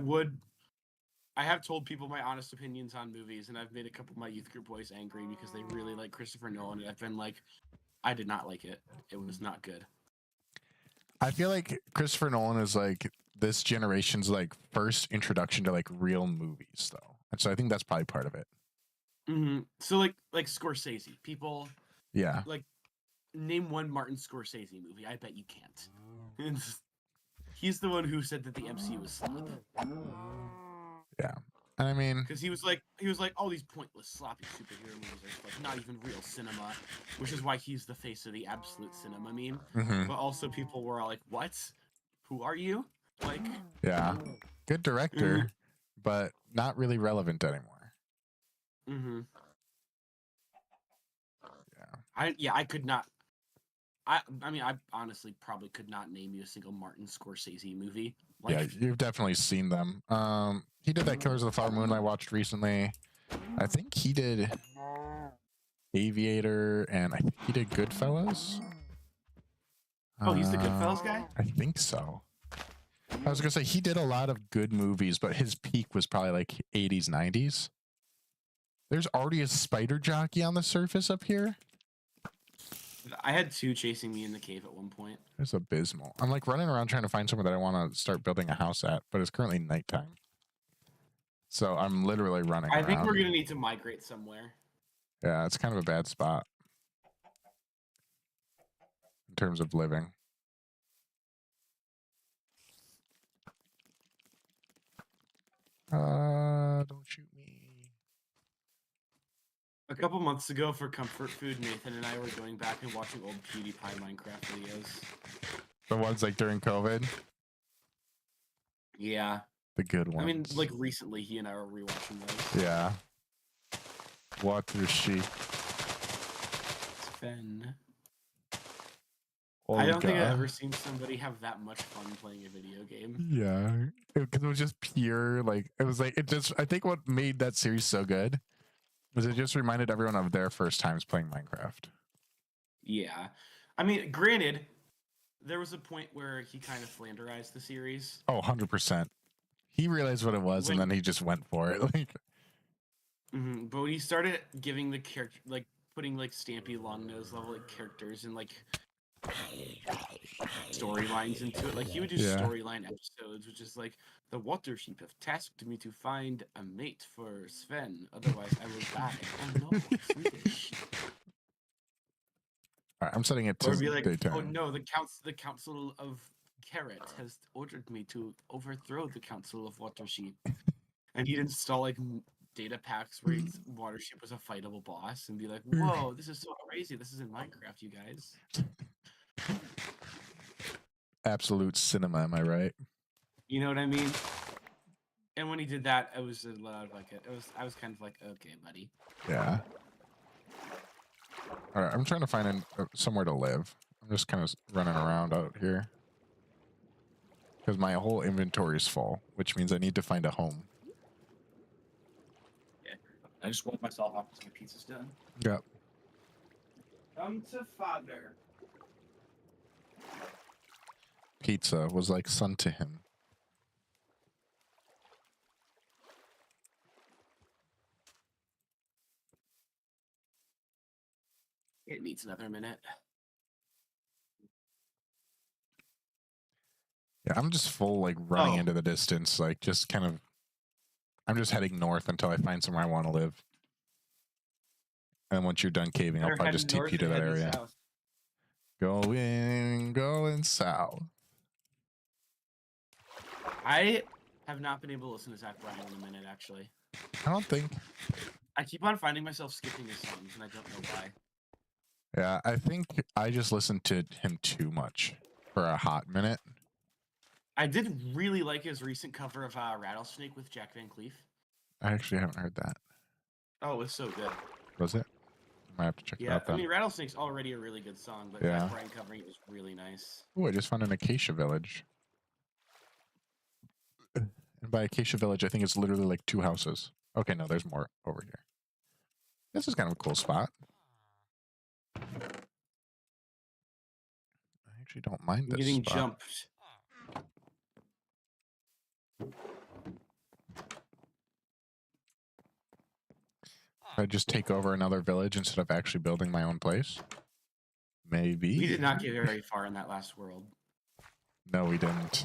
have told people my honest opinions on movies, and I've made a couple of my youth group boys angry because they really like Christopher Nolan, and I've been like, I did not like it. It was not good. I feel like Christopher Nolan is like this generation's like first introduction to like real movies, though, and so I think that's probably part of it. Mm-hmm. So like Scorsese, people, yeah, like name one Martin Scorsese movie. I bet you can't. He's the one who said that the MCU was slop. Yeah, And I mean, because he was like, all these pointless, sloppy superhero movies are like not even real cinema, which is why he's the face of the absolute cinema meme. But also, people were all like, "What? Who are you?" Like, yeah, good director, but not really relevant anymore. Yeah. I could not. I mean, I honestly probably could not name you a single Martin Scorsese movie. Like, yeah, you've definitely seen them. He did that Killers of the Flower Moon I watched recently. I think he did Aviator, and I think he did Goodfellas. oh, he's the Goodfellas guy? I think so. I was gonna say he did a lot of good movies, but his peak was probably like 80s, 90s. There's already a spider jockey on the surface up here. I had two chasing me in the cave at one point. It's abysmal. I'm like running around trying to find somewhere that I want to start building a house at, but it's currently nighttime. So I'm literally running around. I think we're going to need to migrate somewhere. Yeah, it's kind of a bad spot in terms of living. Don't shoot me. A couple months ago for comfort food, Nathan and I were going back and watching old PewDiePie Minecraft videos. The ones like during COVID? Yeah. The good ones. I mean, like recently, he and I were rewatching those. Yeah. Water sheep. Sven. Oh, I don't think I've ever seen somebody have that much fun playing a video game. Yeah. Because it was just pure, like, it was like, it just, I think what made that series so good was it just reminded everyone of their first times playing Minecraft. Yeah. I mean, granted, there was a point where he kind of flanderized the series. Oh, 100%. He realized what it was, and then he just went for it. Like, but when he started giving the character, like, putting, like, Stampy Longnose level, like, characters and, like, storylines into it, like, he would do storyline episodes, which is like, the water sheep have tasked me to find a mate for Sven, otherwise I will die. Oh no, Swedish. Alright, I'm setting it to daytime. Oh no, the council of Carrot has ordered me to overthrow the council of water sheep. And he'd install like data packs where water sheep was a fightable boss and be like, whoa, this is so crazy. This is in Minecraft, you guys. Absolute cinema, am I right? You know what I mean? And when he did that, I was I was kind of like, okay, buddy. Yeah. All right, I'm trying to find somewhere to live. I'm just kind of running around out here because my whole inventory is full, which means I need to find a home. Yeah, I just woke myself up because my pizza's done. Yep. Come to father. Pizza was like son to him. It needs another minute. Yeah, I'm just full like running into the distance, like just kind of. I'm just heading north until I find somewhere I want to live. And once you're done caving, I'll probably just TP to that area. South. Going south. I have not been able to listen to Zach Bryan in a minute, actually. I don't think. I keep on finding myself skipping his songs, and I don't know why. Yeah, I think I just listened to him too much for a hot minute. I did really like his recent cover of Rattlesnake with Jack Van Cleef. I actually haven't heard that. Oh, it was so good. Was it? I might have to check it out then. I mean, Rattlesnake's already a really good song, but Zach Bryan covering it was really nice. Oh, I just found an acacia village. And by acacia village, I think it's literally like 2 houses. Okay, no, there's more over here. This is kind of a cool spot. I actually don't mind this getting spot. Jumped. I just take over another village instead of actually building my own place? Maybe. We did not get very far in that last world. No, we didn't.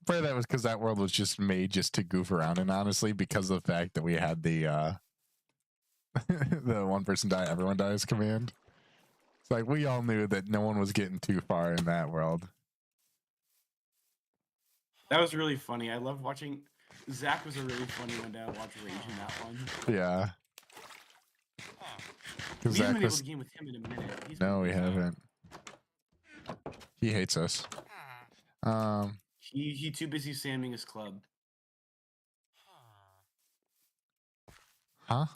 But that was because that world was just made just to goof around, and honestly, because of the fact that we had the the one person die, everyone dies command. It's like we all knew that no one was getting too far in that world. That was really funny. I love watching. Zach was a really funny one to watch rage in that one. Yeah. We haven't been able to game with him in a minute. No, we haven't. He hates us. He too busy samming his club. Huh?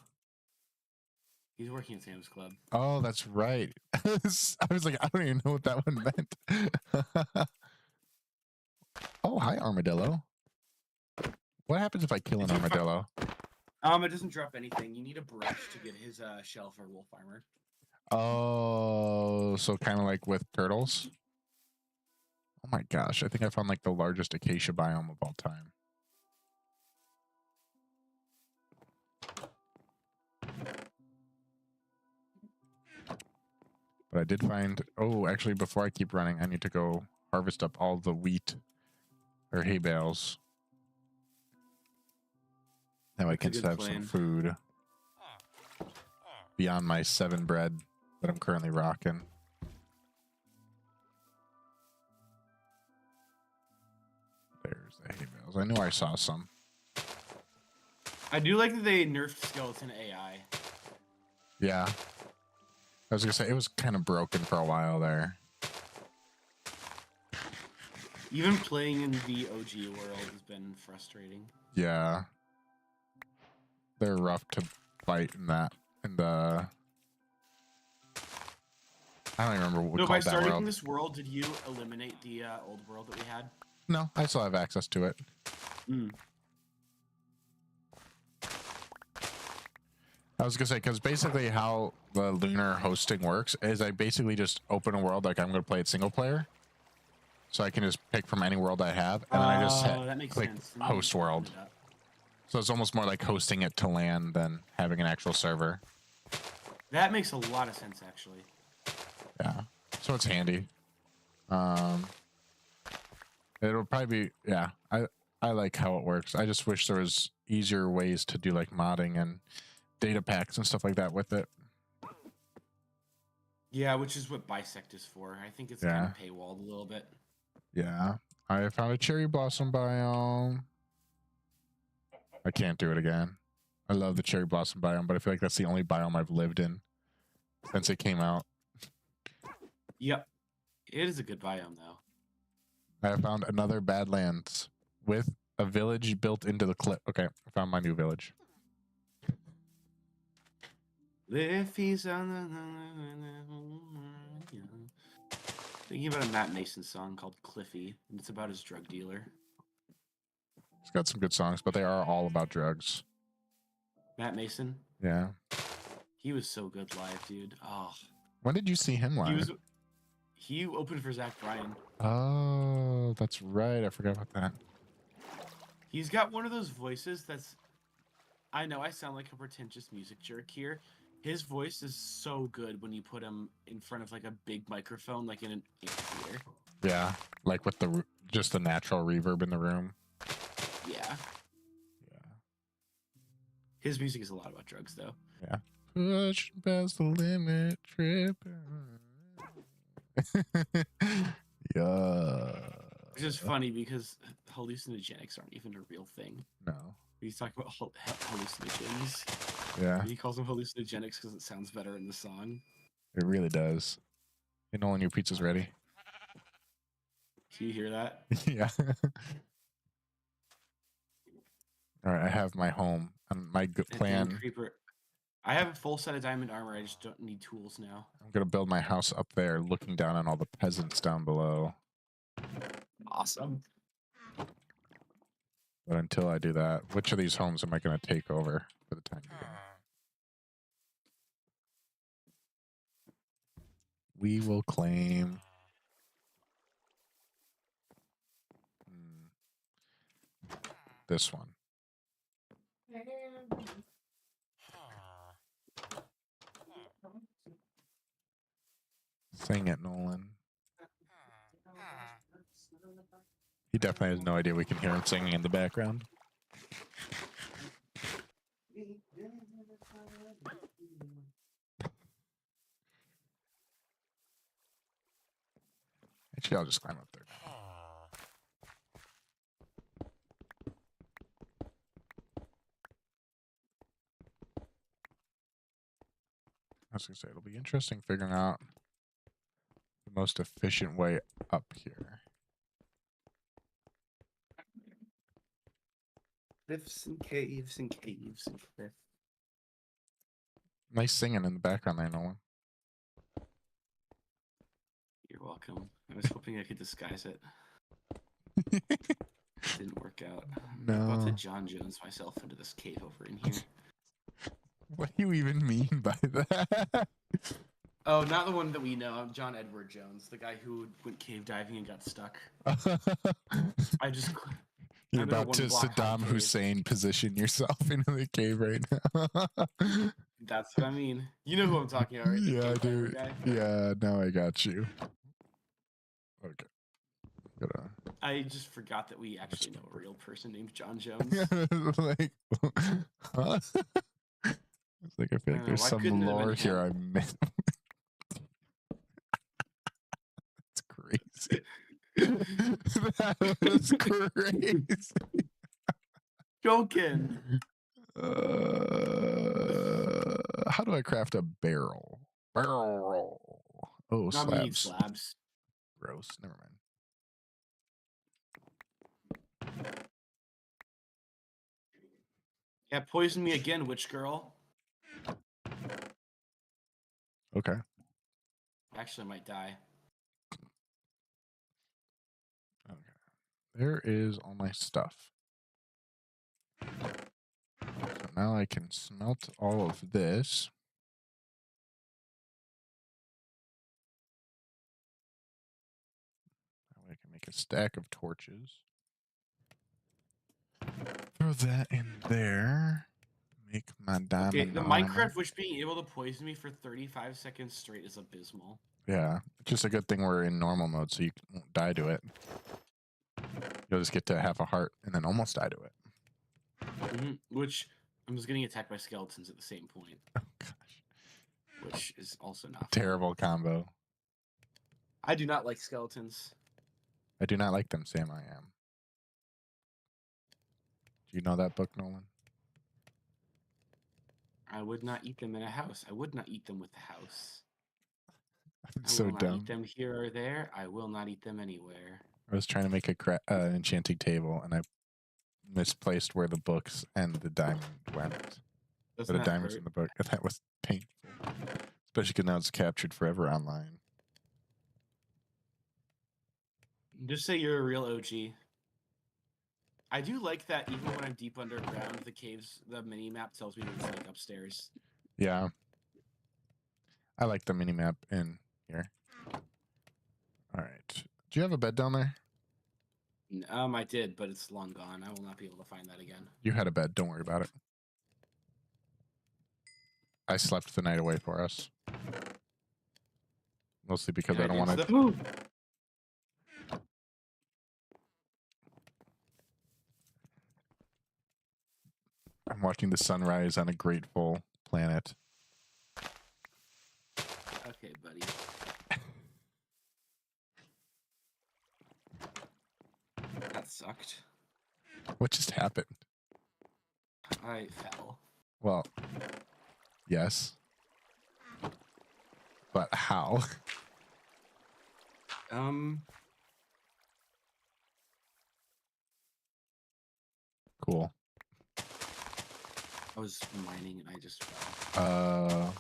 He's working at Sam's Club. Oh, that's right. I was like, I don't even know what that one meant. Oh, hi, armadillo. What happens if I kill an armadillo? It doesn't drop anything. You need a brush to get his shell for wolf armor. Oh, so kind of like with turtles? Oh my gosh, I think I found like the largest acacia biome of all time. But I did find, oh, actually, before I keep running, I need to go harvest up all the wheat or hay bales. Now I can have some food beyond my 7 bread that I'm currently rocking. There's the hay bales. I knew I saw some. I do like that they nerfed skeleton AI. Yeah. I was going to say, it was kind of broken for a while there. Even playing in the OG world has been frustrating. Yeah. They're rough to fight in that. In the... I don't even remember what we called that world. No, by starting this world, did you eliminate the old world that we had? No, I still have access to it. I was gonna say, because basically how the lunar hosting works is I basically just open a world like I'm gonna play it single player, so I can just pick from any world I have, and then I just click host world. So it's almost more like hosting it to LAN than having an actual server. That makes a lot of sense, actually. Yeah, so it's handy. It'll probably be, yeah. I like how it works. I just wish there was easier ways to do like modding and data packs and stuff like that with it. Yeah, which is what Bisect is for. I think it's kind of paywalled a little bit. Yeah, I found a cherry blossom biome. I can't do it again. I love the cherry blossom biome, but I feel like that's the only biome I've lived in since it came out. Yep, it is a good biome though. I found another Badlands with a village built into the cliff. Okay, I found my new village. Thinking about a Matt Mason song called Cliffy, and it's about his drug dealer. He's got some good songs, but they are all about drugs. Matt Mason? Yeah. He was so good live, dude. Oh. When did you see him live? He opened for Zach Bryan. Oh, that's right. I forgot about that. He's got one of those voices that's... I know I sound like a pretentious music jerk here. His voice is so good when you put him in front of like a big microphone, like in an amphitheater. Yeah, like with the just the natural reverb in the room. Yeah. His music is a lot about drugs, though. Yeah. Push past the limit, tripping. Yeah. It's just funny because hallucinogenics aren't even a real thing. No. He's talking about hallucinogens. Yeah. He calls them hallucinogenics because it sounds better in the song. It really does. Hey, Nolan, your pizza's ready. Can you hear that? Yeah. All right, I have my home and my plan. Creeper. I have a full set of diamond armor. I just don't need tools now. I'm gonna build my house up there, looking down on all the peasants down below. Awesome. But until I do that, which of these homes am I gonna take over for the time being? We will claim. This one. Sing it, Nolan. He definitely has no idea we can hear him singing in the background. Actually, I'll just climb up there. was gonna say it'll be interesting figuring out the most efficient way up here. Cliffs and caves and caves and cliffs. Nice singing in the background there, Nolan. You're welcome. I was hoping I could disguise it. It didn't work out. No. I'm about to John Jones myself into this cave over in here. What do you even mean by that? Oh, not the one that we know. I'm John Edward Jones, the guy who went cave diving and got stuck. I just... You're about to Saddam Hussein position yourself into the cave right now. That's what I mean. You know who I'm talking about, right? Yeah, I do. Yeah, now I got you. Okay. I just forgot that we actually know a real person named John Jones. Like, huh? It's like I feel like there's some lore here I missed. That's crazy. That was crazy. Joking. How do I craft a barrel? Barrel. Oh, slabs. Slabs. Gross. Never mind. Yeah, poison me again, witch girl. Okay. Actually, I might die. Okay. There is all my stuff. So now I can smelt all of this. That way I can make a stack of torches. Throw that in there. Make my diamond. Okay, the Minecraft witch being able to poison me for 35 seconds straight is abysmal. Yeah, it's just a good thing we're in normal mode, so you won't die to it. You'll just get to half a heart and then almost die to it. Which I'm just getting attacked by skeletons at the same point. Oh gosh. Which is also not terrible combo. I do not like skeletons. I do not like them, Sam. I am. Do you know that book, Nolan? I would not eat them in a house. I would not eat them with the house. I'm so dumb. I will not eat them here or there. I will not eat them anywhere. I was trying to make a enchanting table, and I misplaced where the books and the diamond went. Doesn't the diamond's in the book. That was painful. Especially because now it's captured forever online. Just say you're a real OG. I do like that even when I'm deep underground, the caves, the mini-map tells me it's like upstairs. Yeah. I like the mini-map in here. Alright. Do you have a bed down there? I did, but it's long gone. I will not be able to find that again. You had a bed. Don't worry about it. I slept the night away for us. Mostly because I don't want to... I'm watching the sunrise on a grateful planet. Okay, buddy. That sucked. What just happened? I fell. Well, yes. But how? Cool. I was mining and I just fell.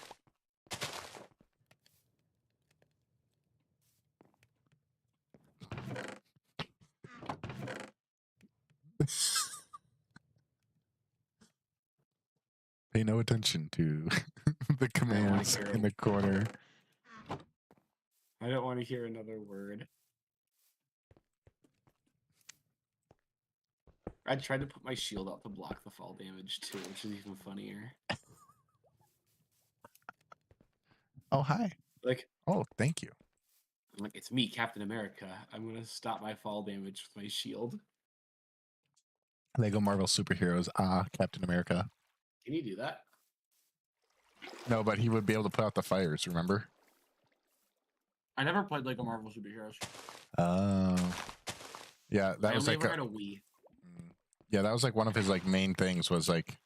Pay no attention to the commands in the corner. I don't want to hear another word. I tried to put my shield out to block the fall damage too, which is even funnier. Oh, hi. Like, oh, thank you. Like, it's me, Captain America. I'm gonna stop my fall damage with my shield. Lego Marvel superheroes. Captain America. Can you do that? No, but he would be able to put out the fires, remember? I never played Lego Marvel superheroes. Yeah, that was like a Wii. Yeah, that was like one of his like main things was like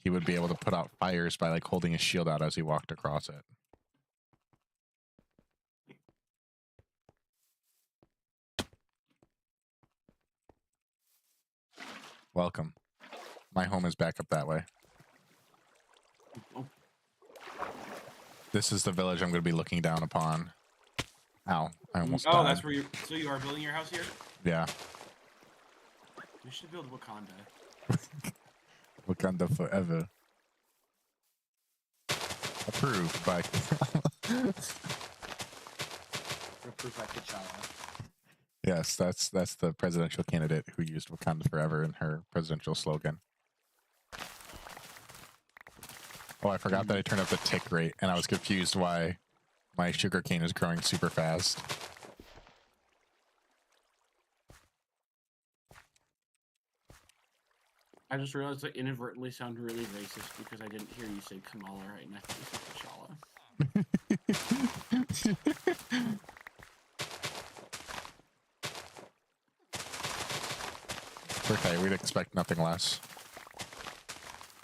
he would be able to put out fires by like holding his shield out as he walked across it. Welcome. My home is back up that way. Oh. This is the village I'm going to be looking down upon. Ow, I almost died. Oh, that's where you... So you are building your house here? Yeah. We should build Wakanda. Wakanda forever. Approved by... Approved by T'Challa. Yes, that's the presidential candidate who used Wakanda forever in her presidential slogan. Oh, I forgot that I turned up the tick rate, and I was confused why my sugarcane is growing super fast. I just realized I inadvertently sound really racist because I didn't hear you say Kamala right now. You said T'Challa. Okay, we'd expect nothing less.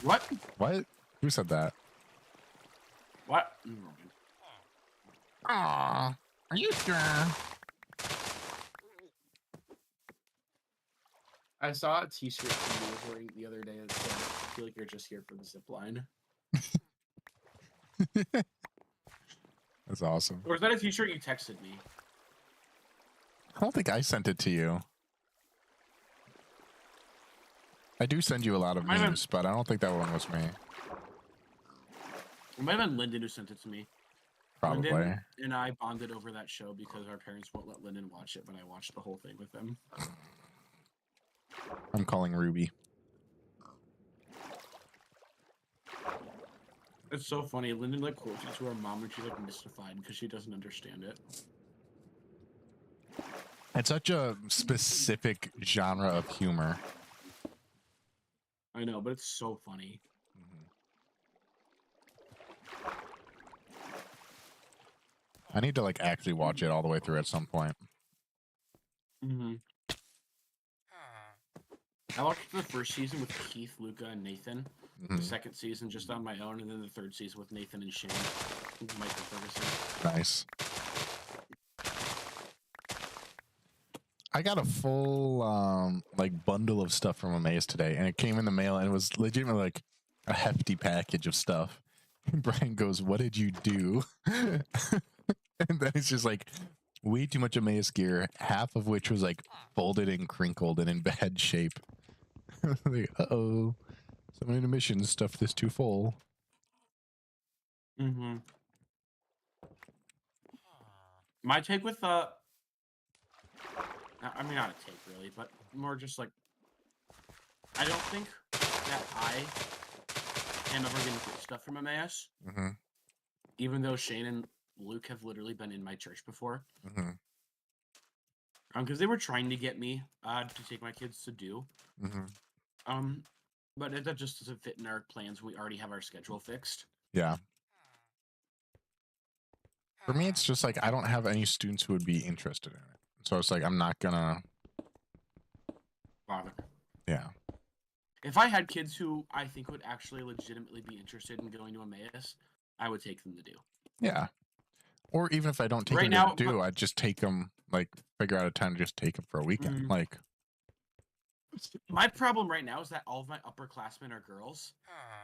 What? What? Who said that? What? Aw, are you sure? I saw a t-shirt somebody was wearing the other day that said, I feel like you're just here for the zip line. That's awesome. Or is that a t-shirt you texted me? I don't think I sent it to you. I do send you a lot of memes, but I don't think that one was me. It might have been Lyndon who sent it to me. Probably. Lyndon and I bonded over that show because our parents won't let Lyndon watch it, but I watched the whole thing with them. I'm calling Ruby. It's so funny. Lyndon like quotes it to her mom and she's like mystified because she doesn't understand it. It's such a specific genre of humor. I know, but it's so funny. I need to like actually watch it all the way through at some point. I watched the first season with Keith, Luca, and Nathan. The second season just on my own, and then the third season with Nathan and Shane. And Michael Ferguson. Nice. I got a full like bundle of stuff from Emmaus today, and it came in the mail, and it was legitimately like a hefty package of stuff. And Brian goes, "What did you do?" And then it's just like way too much Emmaus gear, half of which was like folded and crinkled and in bad shape. Like, uh-oh, someone in a mission stuffed this too full. My take with I mean, not a take really, but more just like, I don't think that I am ever going to get stuff from Emmaus. Even though Shane and Luke have literally been in my church before. Because they were trying to get me to take my kids to do. But that just doesn't fit in our plans. We already have our schedule fixed. Yeah. For me, it's just like I don't have any students who would be interested in it. So it's like I'm not gonna bother. Yeah. If I had kids who I think would actually legitimately be interested in going to Emmaus, I would take them to do. Yeah. Or even if I don't take them to do, I'd just take them, like, figure out a time to just take them for a weekend. Like, my problem right now is that all of my upperclassmen are girls,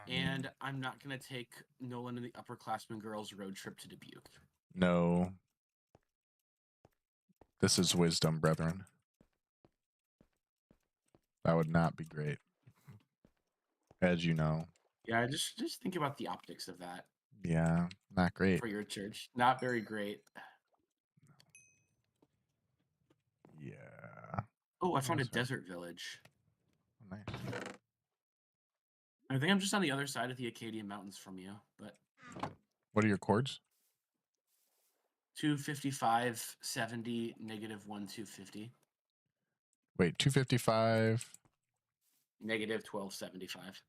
and I'm not going to take Nolan and the upperclassmen girls road trip to Dubuque. No. This is wisdom, brethren. That would not be great. As you know. Yeah, just think about the optics of that. Yeah, not great. For your church. Not very great. Yeah. Oh, I found a desert village. Oh, nice. I think I'm just on the other side of the Acadian Mountains from you, but... What are your chords? 255, 70, negative 1, 250. Wait, 255... Negative 1275.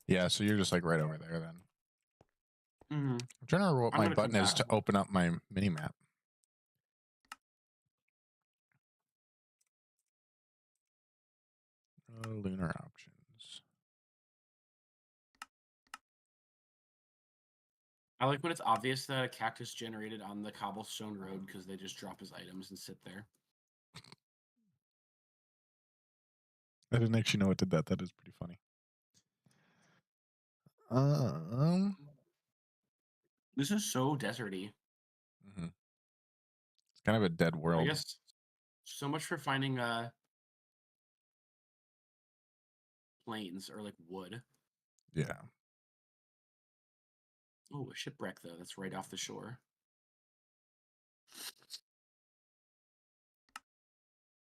Yeah, so you're just like right over there then. I'm trying to remember what my button is to open up my mini map. Lunar options. I like when it's obvious that a cactus generated on the cobblestone road because they just drop his items and sit there. I didn't actually know it did that. That is pretty funny. This is so deserty. Mm-hmm. It's kind of a dead world. I guess so much for finding plains or like wood. Yeah. Oh, a shipwreck though. That's right off the shore.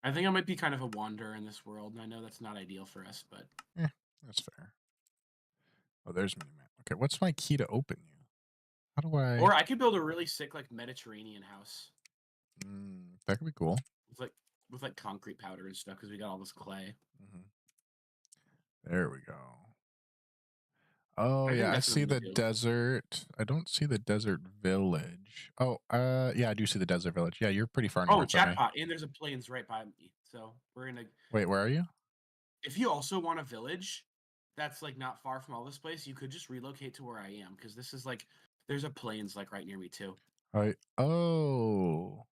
I think I might be kind of a wanderer in this world, and I know that's not ideal for us, but that's fair. Oh, there's mini-map. Okay, what's my key to open you? How do I? Or I could build a really sick like Mediterranean house. That could be cool. With like concrete powder and stuff because we got all this clay. Mm-hmm. There we go. Oh yeah, I see the desert. I don't see the desert village. Oh, yeah, I do see the desert village. Yeah, you're pretty far north. Oh, jackpot! And there's a plains right by me, so we're gonna. Wait, where are you? If you also want a village, that's like not far from all this place, you could just relocate to where I am because this is like there's a plains like right near me too. Oh.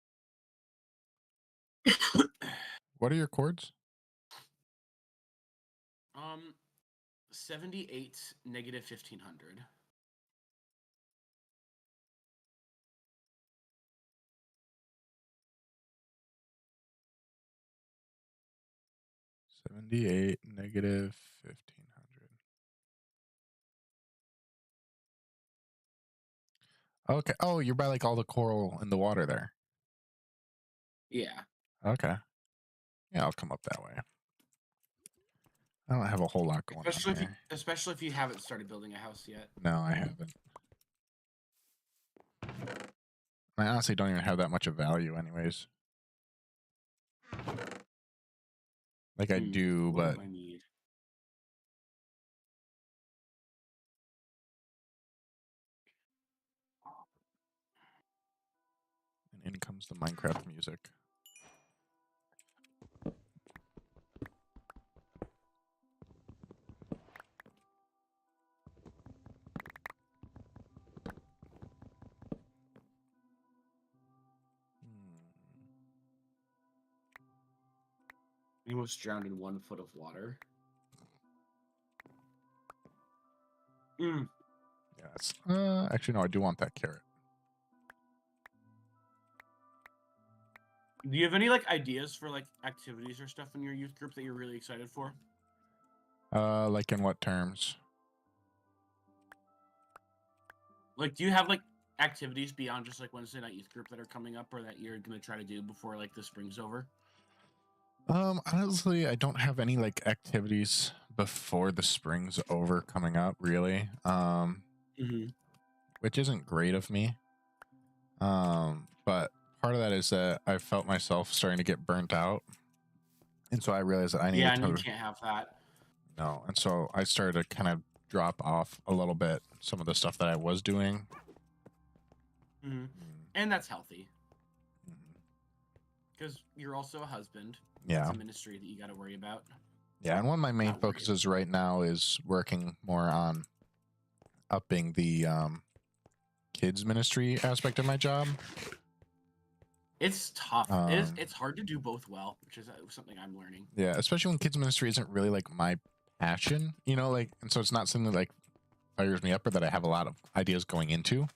What are your chords? 78 negative 1500. -78 1500. Okay. Oh, you're by like all the coral in the water there. Yeah. Okay. Yeah, I'll come up that way. I don't have a whole lot going on here. Especially if you haven't started building a house yet. No, I haven't. I honestly don't even have that much of value anyways. Like I do, what but do I need? and in comes the Minecraft music. You almost drowned in 1 foot of water. Yes. Actually, no, I do want that carrot. Do you have any like ideas for like activities or stuff in your youth group that you're really excited for? Like in what terms? Like, do you have like activities beyond just like Wednesday night youth group that are coming up or that you're gonna try to do before like the spring's over? Honestly, I don't have any like activities before the spring's over coming up, really. Which isn't great of me. But part of that is that I felt myself starting to get burnt out, and so I realized that I needed and you can't have that. No, and so I started to kind of drop off a little bit some of the stuff that I was doing. And that's healthy. Because you're also a husband. Yeah. It's a ministry that you got to worry about. Yeah, and one of my main focuses right now is working more on upping the kids ministry aspect of my job. It's tough. It's hard to do both well, which is something I'm learning. Yeah, especially when kids ministry isn't really like my passion, you know, like, and so it's not something that like fires me up or that I have a lot of ideas going into.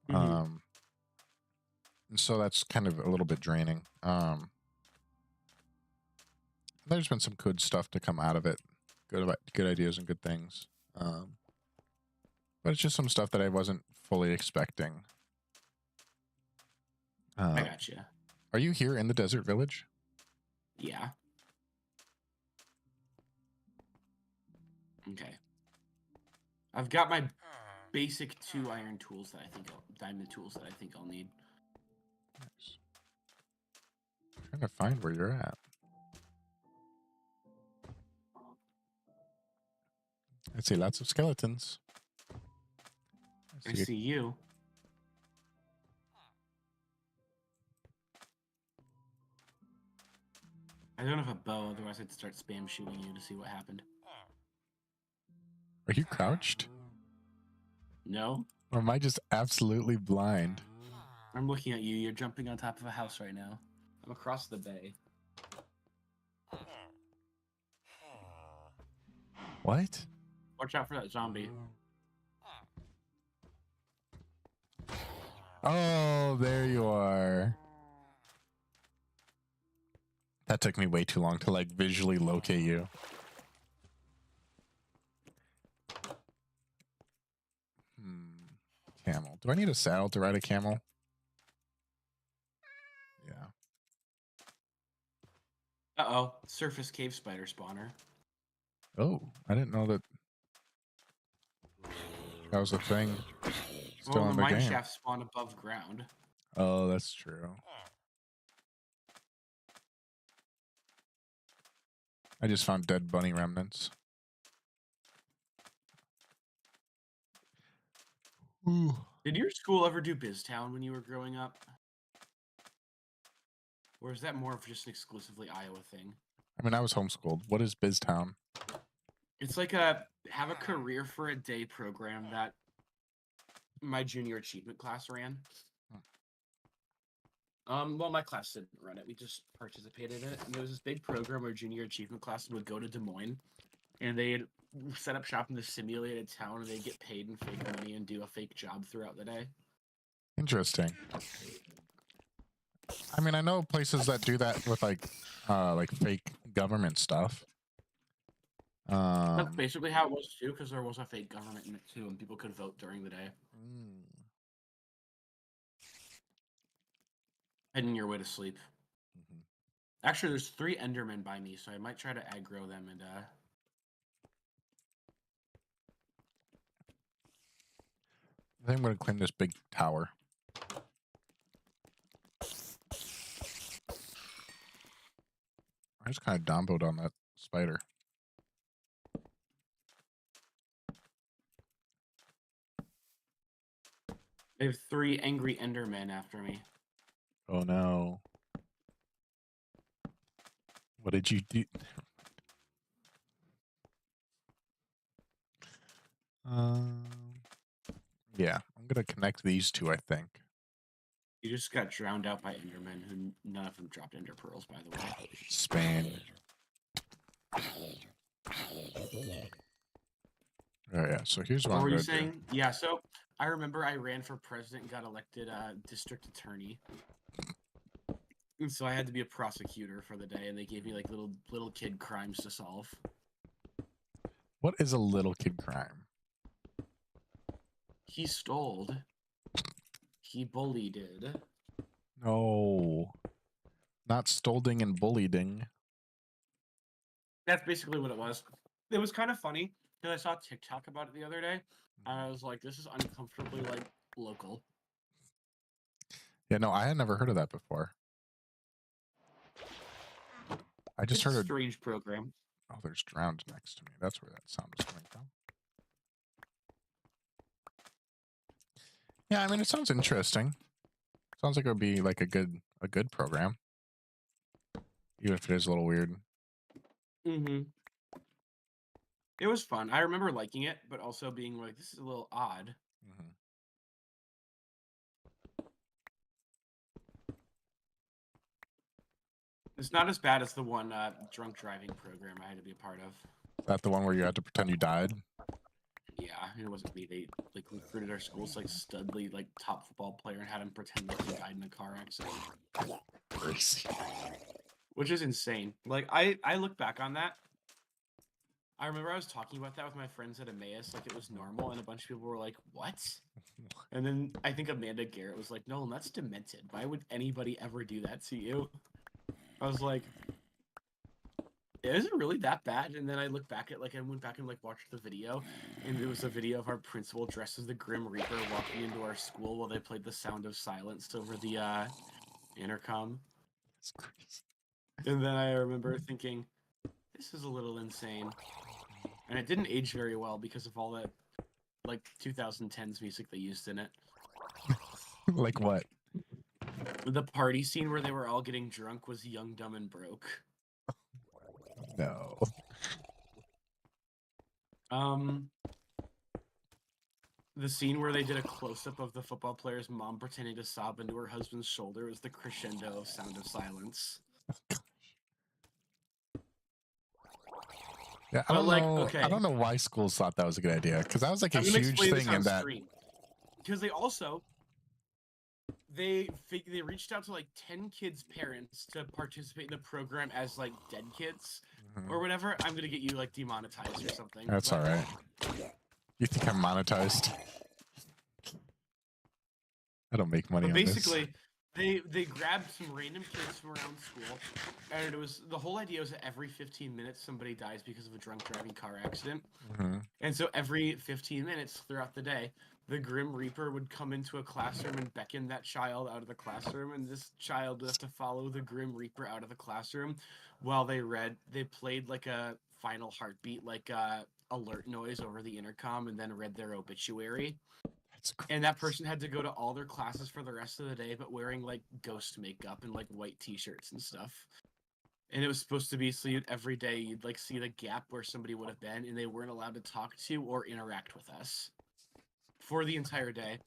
And so that's kind of a little bit draining. There's been some good stuff to come out of it, good ideas and good things. But it's just some stuff that I wasn't fully expecting. I gotcha. Are you here in the desert village? Yeah. Okay. I've got my basic 2 iron tools that I think diamond tools that I think I'll need. Nice. I'm trying to find where you're at. I see lots of skeletons. I see you. I don't have a bow, otherwise I'd start spam shooting you to see what happened. Are you crouched? No. Or am I just absolutely blind? I'm looking at you. You're jumping on top of a house right now. I'm across the bay. What? Watch out for that zombie. Oh, there you are. That took me way too long to like visually locate you. Camel. Do I need a saddle to ride a camel? Yeah. Uh-oh. Surface cave spider spawner. Oh, I didn't know that that was a thing still Well, in the the mine game. shafts spawn above ground. Oh, that's true. I just found dead bunny remnants. Ooh. Did your school ever do BizTown when you were growing up? Or is that more of just an exclusively Iowa thing? I mean, I was homeschooled. What is BizTown? It's like a have a career for a day program that my junior achievement class ran. Well, my class didn't run it. We just participated in it. And there was this big program where junior achievement class would go to Des Moines, and they'd set up shop in the simulated town, and they'd get paid in fake money and do a fake job throughout the day. Interesting. I mean, I know places that do that with like fake government stuff. That's basically how it was too, because there was a fake government in it too, and people could vote during the day. Heading your way to sleep. Actually, there's 3 Endermen by me, so I might try to aggro them and I think I'm going to claim this big tower. I just kind of domboed on that spider. I have 3 angry Endermen after me. Oh no. What did you do? Yeah, I'm going to connect these two, I think. You just got drowned out by Endermen, who none of them dropped Ender Pearls, by the way. Span. Oh yeah, so here's what What I'm were you going to do. saying? Yeah, so I remember I ran for president and got elected district attorney. And so I had to be a prosecutor for the day, and they gave me like little kid crimes to solve. What is a little kid crime? He stole. He bullied. No. Not stolding and bullying. That's basically what it was. It was kind of funny because I saw TikTok about it the other day. And I was like, this is uncomfortably like local. Yeah, no, I had never heard of that before. I just heard a strange program. Oh, there's drowned next to me. That's where that sound is coming from. Yeah, I mean, it sounds interesting. Sounds like it would be like a good program, even if it is a little weird. Mm-hmm. It was fun. I remember liking it, but also being like, this is a little odd. Mm-hmm. It's not as bad as the one drunk driving program I had to be a part of. Is that the one where you had to pretend you died? Yeah, it wasn't me. They like recruited our school's like studly like top football player and had him pretend like he died in a car accident. Crazy. Which is insane. Like I look back on that. I remember I was talking about that with my friends at Emmaus, like it was normal, and a bunch of people were like, "What?" And then I think Amanda Garrett was like, "Nolan, that's demented. Why would anybody ever do that to you?" I was like, is it really that bad? And then I look back at I went back and like watched the video, and it was a video of our principal dressed as the Grim Reaper walking into our school while they played The Sound of Silence over the intercom. That's crazy. And then I remember thinking, this is a little insane. And it didn't age very well because of all that like 2010s music they used in it. Like what? The party scene where they were all getting drunk was Young, Dumb, and Broke. No. The scene where they did a close-up of the football player's mom pretending to sob into her husband's shoulder was the crescendo of Sound of Silence. Yeah, I don't know. Okay. I don't know why schools thought that was a good idea, because that was like a huge thing in that. Because they also they reached out to like 10 kids' parents to participate in the program as like dead kids or whatever. I'm gonna get you like demonetized or something. That's all right. You think I'm monetized? I don't make money on this. Basically, they grabbed some random kids from around school, and it was the whole idea was that every 15 minutes somebody dies because of a drunk driving car accident. And so every 15 minutes throughout the day, the Grim Reaper would come into a classroom and beckon that child out of the classroom, and this child would have to follow the Grim Reaper out of the classroom while they played like a final heartbeat, like alert noise over the intercom, and then read their obituary. And that person had to go to all their classes for the rest of the day, but wearing like ghost makeup and like white t-shirts and stuff. And it was supposed to be so every day you'd like see the gap where somebody would have been, and they weren't allowed to talk to or interact with us for the entire day.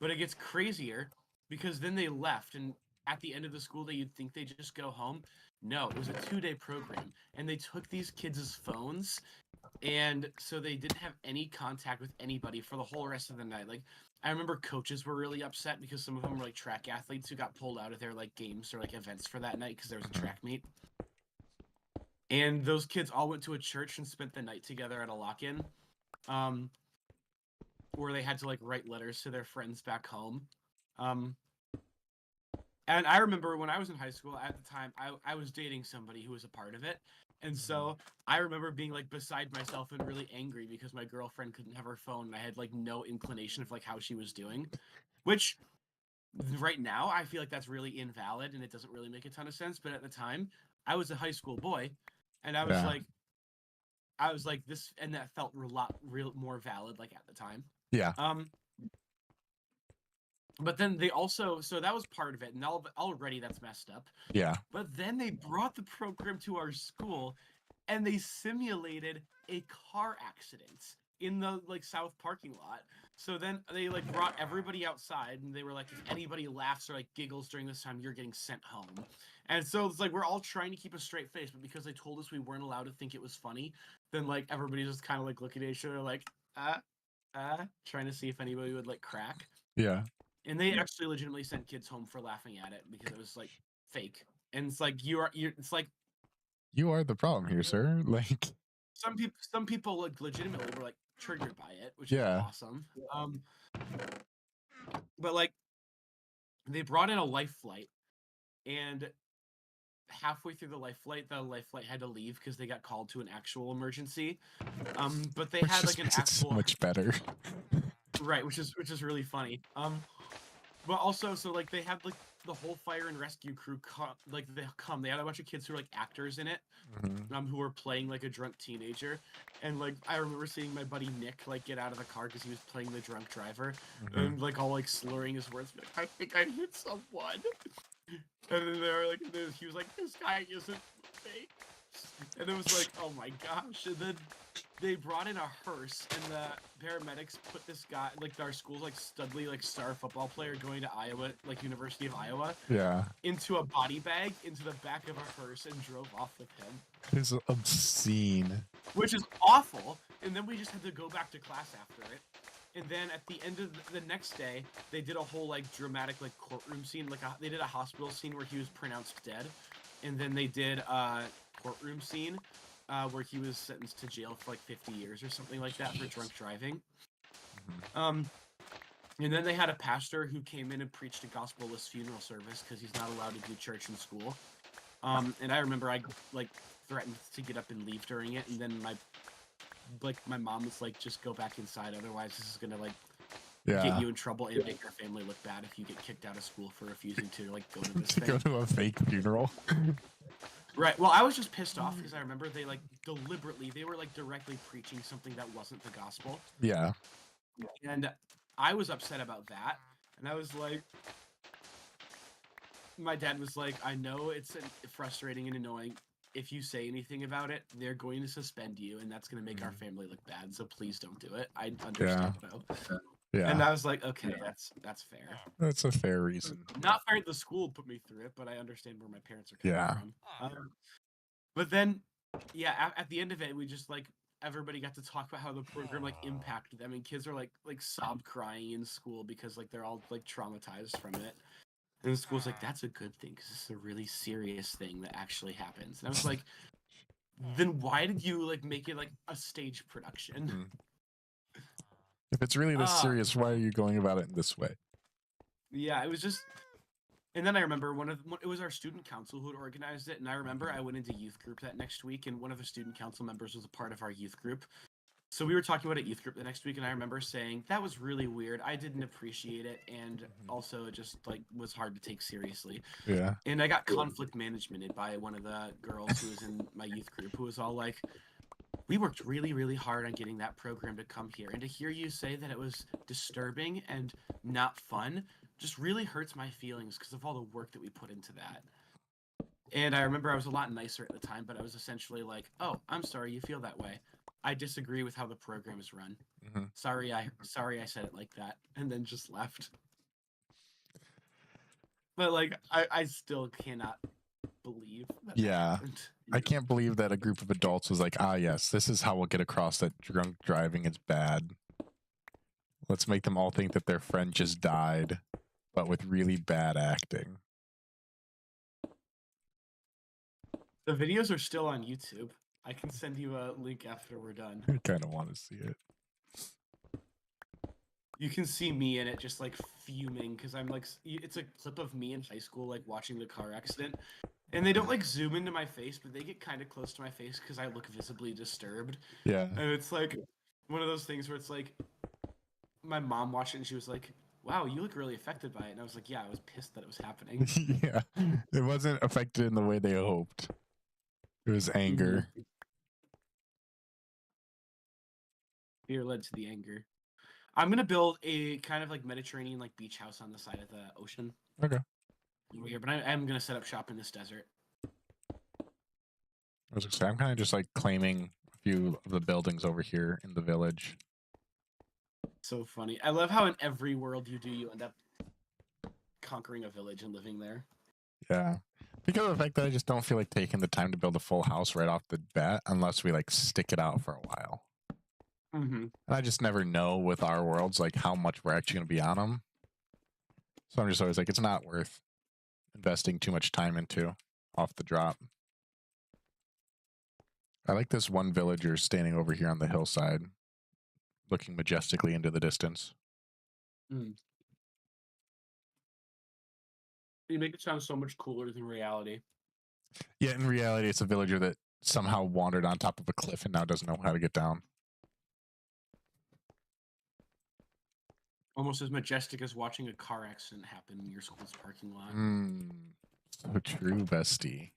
But it gets crazier because then they left, and at the end of the school day, you'd think they just go home. No, it was a 2-day program, and they took these kids' phones, and so they didn't have any contact with anybody for the whole rest of the night. Like, I remember coaches were really upset because some of them were like track athletes who got pulled out of their like games or like events for that night because there was a track meet. And those kids all went to a church and spent the night together at a lock-in, where they had to like write letters to their friends back home. And I remember when I was in high school at the time, I was dating somebody who was a part of it. And so I remember being like beside myself and really angry because my girlfriend couldn't have her phone and I had like no inclination of like how she was doing, which right now I feel like that's really invalid and it doesn't really make a ton of sense. But at the time I was a high school boy and I was like this, and that felt real more valid like at the time. Yeah. But then they also, so that was part of it, and already that's messed up. Yeah. But then they brought the program to our school, and they simulated a car accident in the like south parking lot. So then they like brought everybody outside, and they were like, if anybody laughs or like giggles during this time, you're getting sent home. And so it's like we're all trying to keep a straight face, but because they told us we weren't allowed to think it was funny, then like everybody's just kind of like looking at each other like, trying to see if anybody would like crack. Yeah. And they actually legitimately sent kids home for laughing at it because it was like fake. And it's like it's like you are the problem here, sir. Like some people like legitimately were like triggered by it, which is awesome. But like they brought in a life flight, and halfway through the life flight had to leave because they got called to an actual emergency. But they had like an actual so much better. Right, which is really funny. But also, so like they had like the whole fire and rescue crew they had a bunch of kids who were like actors in it, who were playing like a drunk teenager, and like I remember seeing my buddy Nick like get out of the car because he was playing the drunk driver, and like all like slurring his words, like, I think I hit someone, and then they were like, he was like, this guy isn't fake, and it was like, oh my gosh, and then they brought in a hearse, and the paramedics put this guy, like our school's like Studley, like star football player going to Iowa, like University of Iowa, into a body bag into the back of a hearse and drove off with him. It's obscene. Which is awful. And then we just had to go back to class after it. And then at the end of the next day, they did a whole like dramatic like courtroom scene, like they did a hospital scene where he was pronounced dead, and then they did a courtroom scene where he was sentenced to jail for like 50 years or something like that for drunk driving. And then they had a pastor who came in and preached a gospel-less funeral service because he's not allowed to do church in school. And I remember I like threatened to get up and leave during it, and then my mom was like, just go back inside, otherwise this is gonna like get you in trouble and make your family look bad if you get kicked out of school for refusing to like go to this thing. Go to a fake funeral. Right. Well, I was just pissed off because I remember they like they were like directly preaching something that wasn't the gospel. Yeah. And I was upset about that. And I was like, my dad was like, I know it's frustrating and annoying, if you say anything about it, they're going to suspend you, and that's going to make our family look bad. So please don't do it. I understand though. Yeah. And I was like, okay, that's fair. That's a fair reason. Not fair the school put me through it, but I understand where my parents are coming from. But then, yeah, at the end of it, we just like everybody got to talk about how the program like impacted them, and kids are like sob crying in school because like they're all like traumatized from it. And the school's like, that's a good thing because this is a really serious thing that actually happens. And I was like, then why did you like make it like a stage production? If it's really this serious, why are you going about it in this way? Yeah, it was just. And then I remember it was our student council who had organized it, and I remember I went into youth group that next week, and one of the student council members was a part of our youth group. So we were talking about it at youth group the next week, and I remember saying that was really weird. I didn't appreciate it, and also it just like was hard to take seriously. Yeah. And I got conflict managemented by one of the girls who was in my youth group, who was all like, "We worked really, really hard on getting that program to come here, and to hear you say that it was disturbing and not fun just really hurts my feelings because of all the work that we put into that." And I remember I was a lot nicer at the time, but I was essentially like, "Oh, I'm sorry you feel that way. I disagree with how the program is run. Sorry I said it like that," and then just left. But like I still cannot believe that happened. I can't believe that a group of adults was like, yes, this is how we'll get across that drunk driving is bad. Let's make them all think that their friend just died, but with really bad acting. The videos are still on YouTube. I can send you a link after we're done. I kind of want to see it. You can see me in it just like fuming because I'm like, it's a clip of me in high school like watching the car accident, and they don't like zoom into my face, but they get kind of close to my face because I look visibly disturbed. Yeah. And it's like one of those things where it's like my mom watched it and she was like, "Wow, you look really affected by it." And I was like, "Yeah, I was pissed that it was happening." Yeah. It wasn't affected in the way they hoped. It was anger. Fear led to the anger. I'm gonna build a kind of like Mediterranean like beach house on the side of the ocean. Okay. Over here, but I'm gonna set up shop in this desert. I was excited. I'm kind of just like claiming a few of the buildings over here in the village. So funny. I love how in every world you do, you end up conquering a village and living there. Yeah. Because of the fact that I just don't feel like taking the time to build a full house right off the bat unless we like stick it out for a while. And I just never know with our worlds like how much we're actually going to be on them. So I'm just always like, it's not worth investing too much time into off the drop. I like this one villager standing over here on the hillside, looking majestically into the distance. You make it sound so much cooler than reality. Yeah, in reality, it's a villager that somehow wandered on top of a cliff and now doesn't know how to get down. Almost as majestic as watching a car accident happen in your school's parking lot. So true, bestie.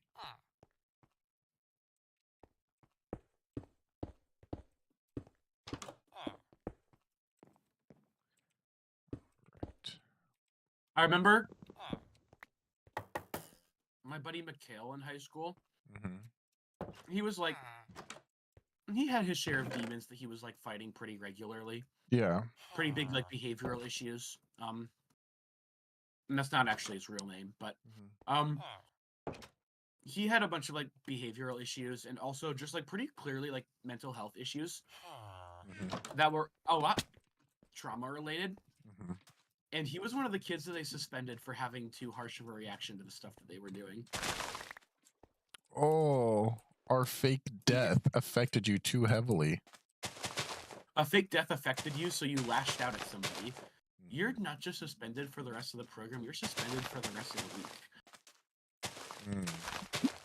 I remember my buddy Mikhail in high school. He was like, he had his share of demons that he was like fighting pretty regularly. Yeah. Pretty big like behavioral issues. And that's not actually his real name, but he had a bunch of like behavioral issues and also just like pretty clearly like mental health issues that were a lot trauma related. And he was one of the kids that they suspended for having too harsh of a reaction to the stuff that they were doing. Oh, our fake death affected you too heavily. A fake death affected you, so you lashed out at somebody. You're not just suspended for the rest of the program, you're suspended for the rest of the week.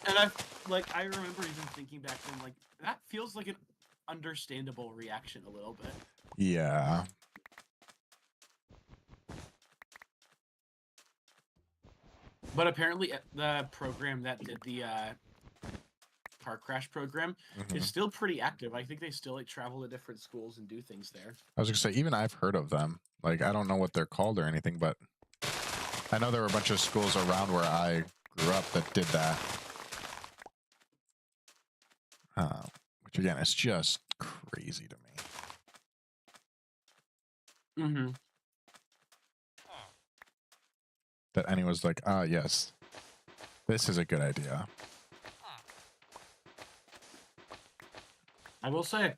And I remember even thinking back then, like, that feels like an understandable reaction a little bit. Yeah. But apparently the program that did the car crash program is still pretty active. I think they still like travel to different schools and do things there. I was gonna say, even I've heard of them. Like, I don't know what they're called or anything, but I know there were a bunch of schools around where I grew up that did that. again, it's just crazy to me. Mm-hmm. That anyone's like, ah, yes, this is a good idea. I will say,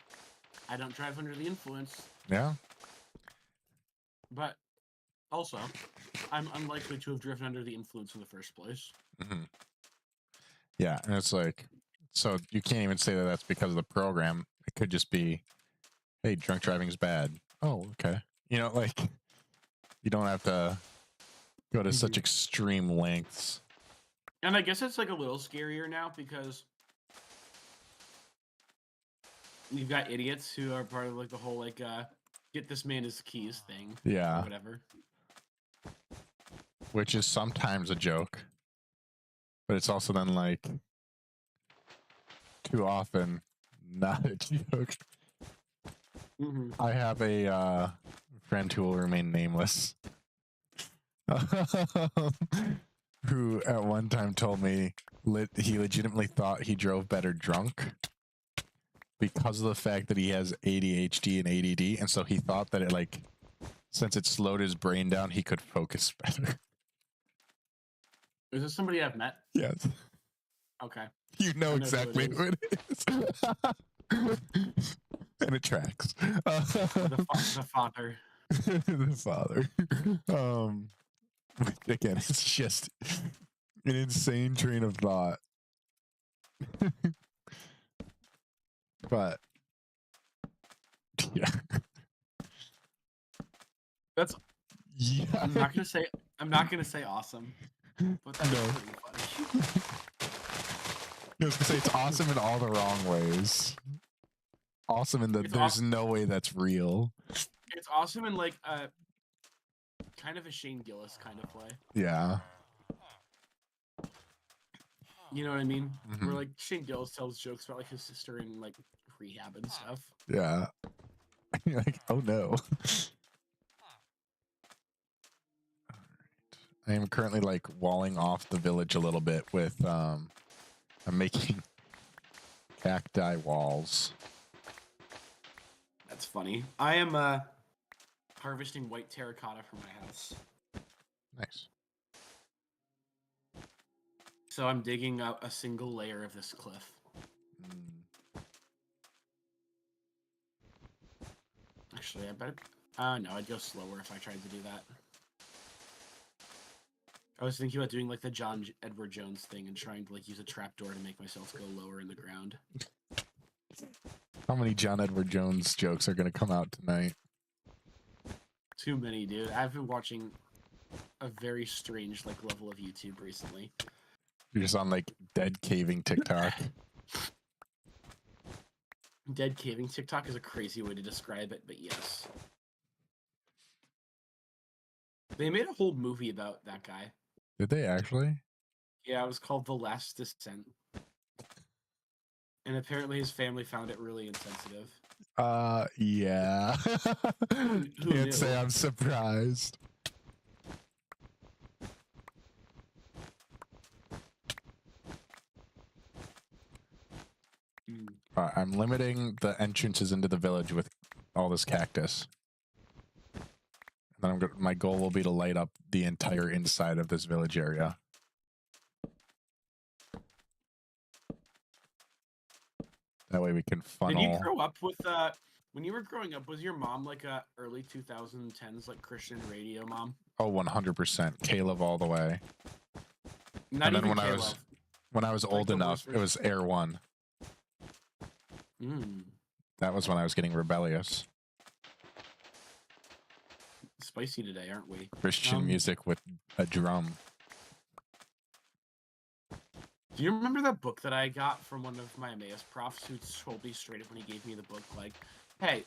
I don't drive under the influence. Yeah. But also, I'm unlikely to have driven under the influence in the first place. Mm-hmm. Yeah, and it's like, so you can't even say that that's because of the program. It could just be, hey, drunk driving's bad. Oh, okay. You know, like, you don't have to go to such extreme lengths. And I guess it's like a little scarier now because we've got idiots who are part of like the whole like get this man his keys thing. Yeah. Or whatever. Which is sometimes a joke. But it's also then like too often not a joke. Mm-hmm. I have a friend who will remain nameless. Who at one time told me he legitimately thought he drove better drunk because of the fact that he has ADHD and ADD, and so he thought that it like, since it slowed his brain down, he could focus better. Is this somebody I've met? Yes. Okay. You know exactly who it is. And it tracks. The father. The father. Again, it's just an insane train of thought. But yeah. That's yeah. I'm not gonna say awesome. But that's pretty funny. I was gonna say it's awesome in all the wrong ways. Awesome in that there's no way that's real. It's awesome in like a kind of a Shane Gillis kind of way. Yeah. You know what I mean? Mm-hmm. Where like Shane Gillis tells jokes about like his sister in like rehab and stuff. Yeah. You're like, oh no. I am currently like walling off the village a little bit with I'm making cacti walls. That's funny. I am harvesting white terracotta for my house. Nice. So I'm digging out a single layer of this cliff. Actually, I bet. No, I'd go slower if I tried to do that. I was thinking about doing like the John Edward Jones thing and trying to like use a trapdoor to make myself go lower in the ground. How many John Edward Jones jokes are going to come out tonight? Too many, dude. I've been watching a very strange like level of YouTube recently. You're just on like dead caving TikTok. Dead caving TikTok is a crazy way to describe it, but yes. They made a whole movie about that guy. Did they actually? Yeah, it was called The Last Descent. And apparently his family found it really insensitive. Yeah. Can't say I'm surprised. I'm limiting the entrances into the village with all this cactus. And then my goal will be to light up the entire inside of this village area. That way we can funnel. Did you grow up with when you were growing up, was your mom like a early 2010s like Christian radio mom? Oh, 100%. Caleb all the way. Not and then even when I was old enough, it was Air One. That was when I was getting rebellious. Spicy today, aren't we? Christian music with a drum. Do you remember that book that I got from one of my Emmaus profs who told me straight up when he gave me the book, like, hey,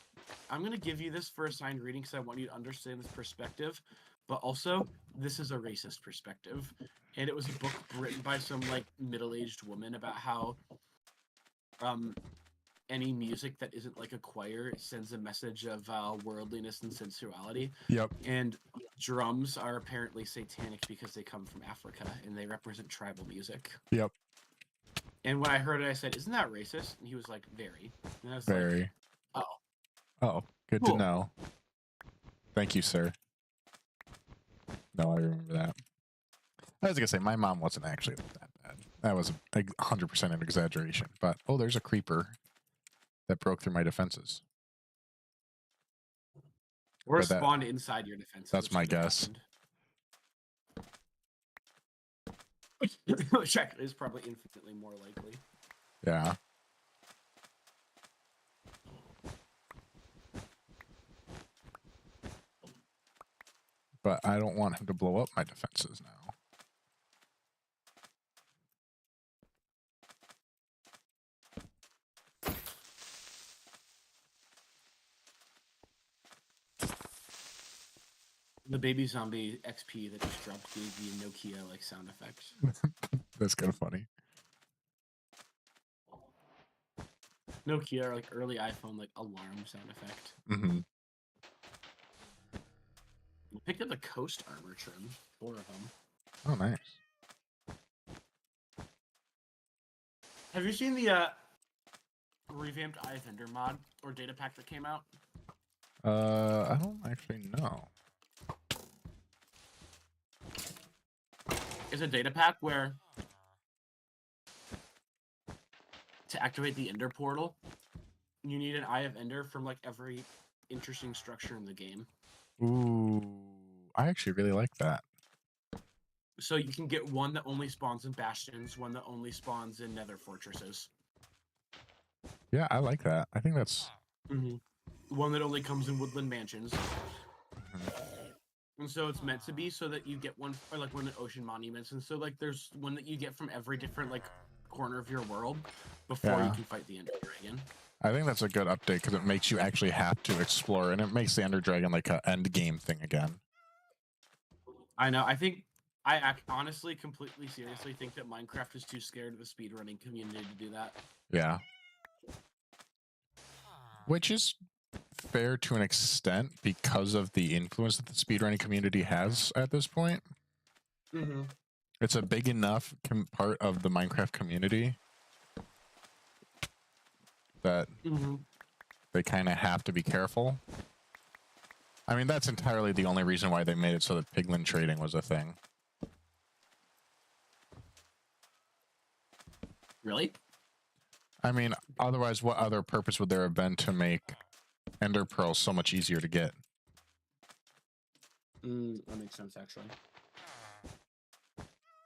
I'm going to give you this for a signed reading because I want you to understand this perspective, but also, this is a racist perspective. And it was a book written by some, like, middle-aged woman about how any music that isn't like a choir sends a message of worldliness and sensuality. Yep. And drums are apparently satanic because they come from Africa and they represent tribal music. Yep. And when I heard it, I said, "Isn't that racist?" And he was like, "Very." And I was Very. like, Oh, good cool. to know. Thank you, sir. No, I remember that. I was gonna say my mom wasn't actually that bad. That was 100% an exaggeration. But oh, there's a creeper that broke through my defenses. Or But spawned inside your defenses. that's my guess. Which is probably infinitely more likely. Yeah. But I don't want him to blow up my defenses now. The baby zombie XP that just dropped gave you Nokia like sound effects. That's kind of funny. Nokia, like early iPhone, like alarm sound effect. Mm-hmm. We picked up the Coast armor trim, 4 of them. Oh, nice. Have you seen the revamped iVendor mod or data pack that came out? I don't actually know. It's a data pack where to activate the Ender portal, you need an Eye of Ender from like every interesting structure in the game. Ooh, I actually really like that. So you can get one that only spawns in bastions, one that only spawns in nether fortresses. Yeah, I like that. I think that's... One that only comes in woodland mansions. Mm-hmm. And so it's meant to be so that you get one, or like one in ocean monuments. And so like there's one that you get from every different like corner of your world before you can fight the Ender Dragon. I think that's a good update because it makes you actually have to explore, and it makes the Ender Dragon like an end game thing again. I know. I honestly, completely seriously think that Minecraft is too scared of the speedrunning community to do that. Yeah. Which is fair to an extent because of the influence that the speedrunning community has at this point. Mm-hmm. It's a big enough part of the Minecraft community that they kind of have to be careful. I mean, that's entirely the only reason why they made it so that piglin trading was a thing. Really? I mean, otherwise, what other purpose would there have been to make Ender Pearls so much easier to get? That makes sense, actually.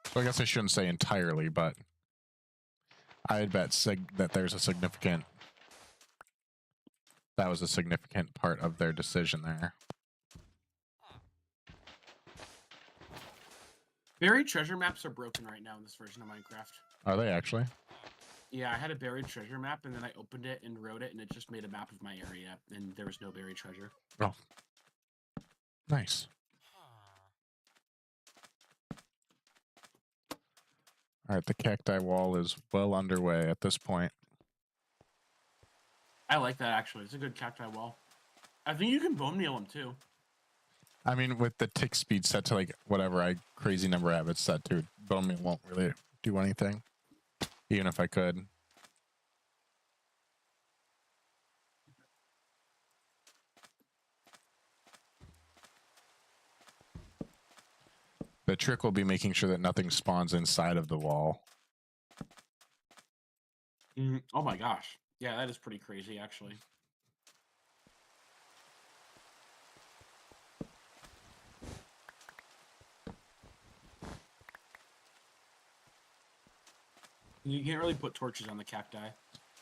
So I guess I shouldn't say entirely, but I'd bet that there's a significant... That was a significant part of their decision there. Buried treasure maps are broken right now in this version of Minecraft. Are they actually? Yeah, I had a buried treasure map, and then I opened it and wrote it, and it just made a map of my area, and there was no buried treasure. Oh. Nice. Alright, the cacti wall is well underway at this point. I like that, actually. It's a good cacti wall. I think you can bone meal them, too. I mean, with the tick speed set to, like, whatever crazy number I have it set to, bone meal won't really do anything. Even if I could. The trick will be making sure that nothing spawns inside of the wall. Oh my gosh. Yeah, that is pretty crazy, actually. You can't really put torches on the cacti.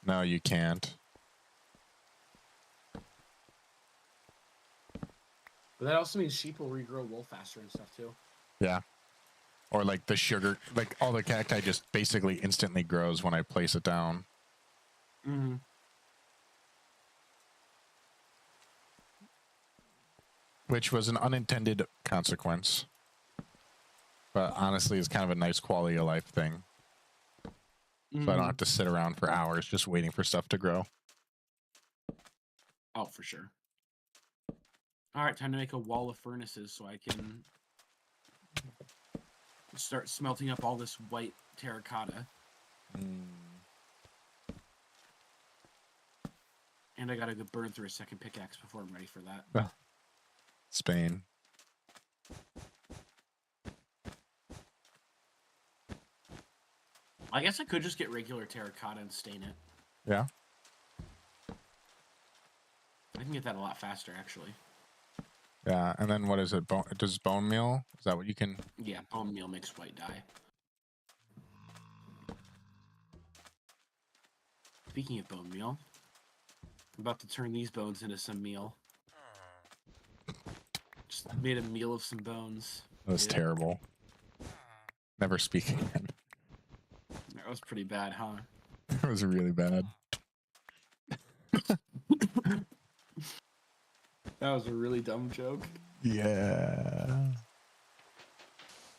No, you can't. But that also means sheep will regrow wool faster and stuff, too. Yeah. Or like the sugar, like all the cacti just basically instantly grows when I place it down. Which was an unintended consequence. But honestly, it's kind of a nice quality of life thing. So I don't have to sit around for hours just waiting for stuff to grow. Oh, for sure. All right, time to make a wall of furnaces so I can start smelting up all this white terracotta. And I gotta go burn through a second pickaxe before I'm ready for that. Spain. I guess I could just get regular terracotta and stain it. Yeah. I can get that a lot faster, actually. Yeah, and then what is it? Does bone meal? Is that what you can? Yeah, bone meal makes white dye. Speaking of bone meal, I'm about to turn these bones into some meal. Just made a meal of some bones. That was terrible. Never speak again. That was pretty bad, huh? That was really bad. That was a really dumb joke. Yeah.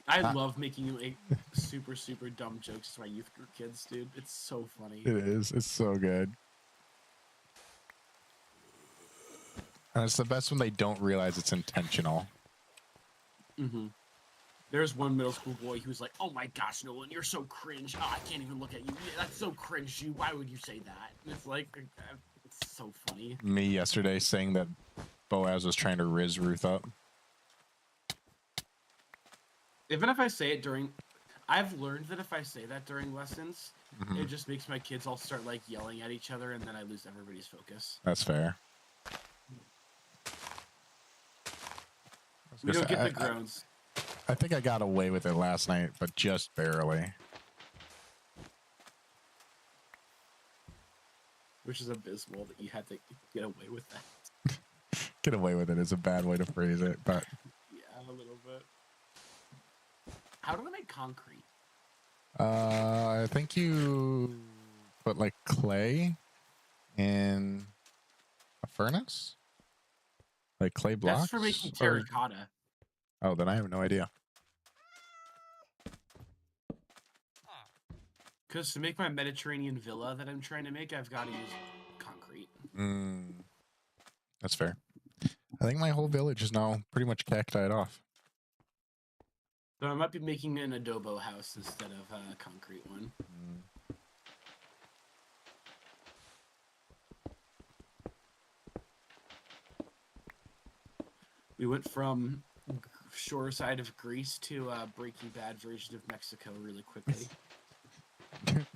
I love making like super, super dumb jokes to my youth group kids, dude. It's so funny. It is. It's so good. And it's the best when they don't realize it's intentional. Mm-hmm. There's one middle school boy who was like, "Oh my gosh, Nolan, you're so cringe. Oh, I can't even look at you. That's so cringe. Why would you say that?" And it's like, it's so funny. Me yesterday saying that Boaz was trying to riz Ruth up. Even if I say it during... I've learned that if I say that during lessons, it just makes my kids all start like yelling at each other, and then I lose everybody's focus. That's fair. We don't get the groans. I think I got away with it last night, but just barely. Which is abysmal that you had to get away with that. Get away with it is a bad way to phrase it, but... Yeah, a little bit. How do I make concrete? I think you put like clay in a furnace? Like clay blocks? That's for making terracotta. Oh, then I have no idea. Because to make my Mediterranean villa that I'm trying to make, I've got to use concrete. That's fair. I think my whole village is now pretty much cactied off. So I might be making an adobo house instead of a concrete one. We went from shore side of Greece to a Breaking Bad version of Mexico really quickly.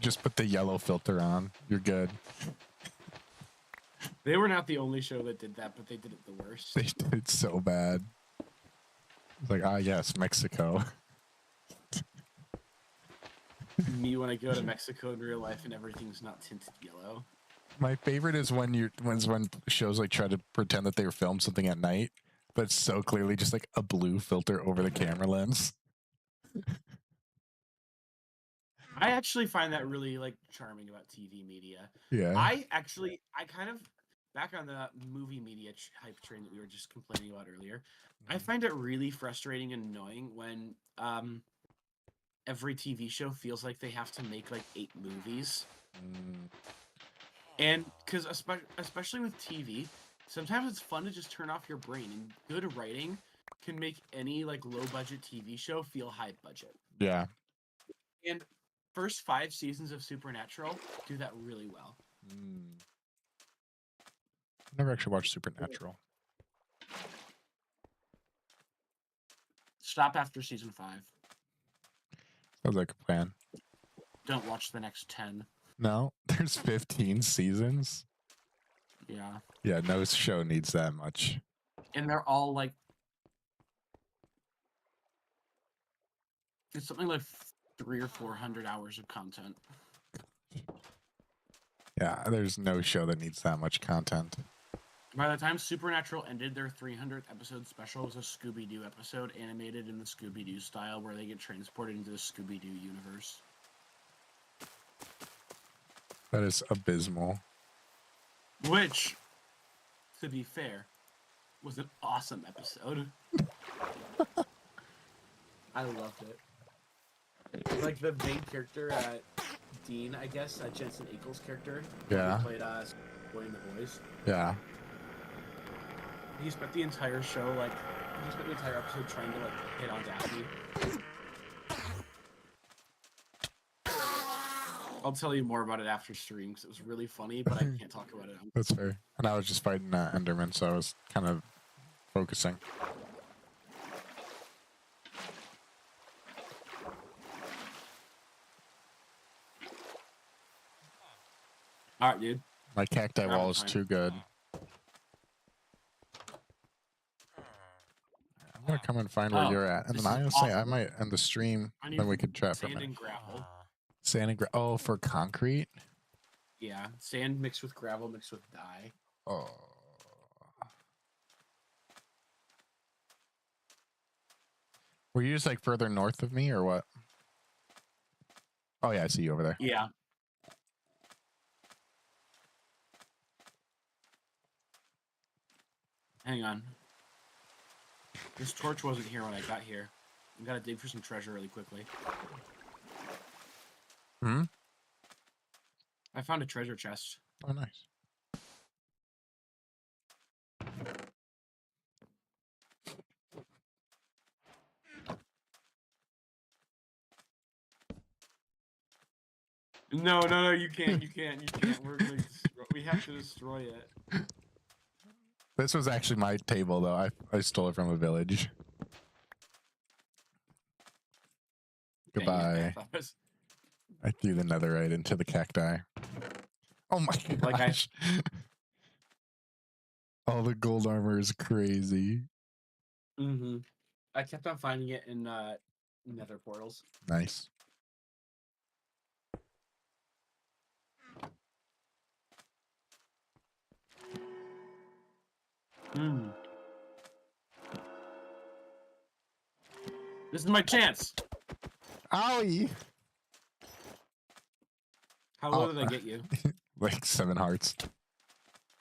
Just put the yellow filter on. You're good. They were not the only show that did that, but they did it the worst. They did it so bad. It's like, yes, Mexico. Me when I go to Mexico in real life and everything's not tinted yellow. My favorite is when shows like try to pretend that they were filmed something at night, but it's so clearly just like a blue filter over the camera lens. I actually find that really like charming about TV media. Yeah. I kind of back on the movie media hype train that we were just complaining about earlier. I find it really frustrating and annoying when every TV show feels like they have to make like 8 movies. And because especially with TV, sometimes it's fun to just turn off your brain, and good writing can make any like low budget TV show feel high budget. Yeah. And first 5 seasons of Supernatural do that really well. Never actually watched Supernatural. Stop after season 5. Sounds like a plan. Don't watch the next 10. No, there's 15 seasons. Yeah. Yeah, no show needs that much. And they're all like... It's something like 300 or 400 hours of content. Yeah, there's no show that needs that much content. By the time Supernatural ended, their 300th episode special was a Scooby-Doo episode animated in the Scooby-Doo style where they get transported into the Scooby-Doo universe. That is abysmal. Which, to be fair, was an awesome episode. I loved it. Like the main character, Dean, I guess, Jensen Ackles' character. Yeah. He played Boy and the Boys. Yeah. He spent the entire show, he spent the entire episode trying to, hit on Daphne. I'll tell you more about it after stream because it was really funny, but I can't talk about it. That's fair. And I was just fighting Enderman, so I was kind of focusing. All right, dude. My cacti wall is too good. I'm gonna come and find where you're at, and then I was saying I might end the stream. Then we could chat for a minute. Sand and gravel. Sand and gravel. Oh, for concrete. Yeah, sand mixed with gravel mixed with dye. Oh. Were you just like further north of me, or what? Oh yeah, I see you over there. Yeah. Hang on. This torch wasn't here when I got here. I gotta dig for some treasure really quickly. Hmm? I found a treasure chest. Oh, nice. No, you can't. We have to destroy it. This was actually my table, though. I stole it from a village. Goodbye. I threw the netherite into the cacti. Oh my gosh. All the gold armor is crazy. Mm-hmm. I kept on finding it in nether portals. Nice. This is my chance. Owie. How low did I get you? Like 7 hearts.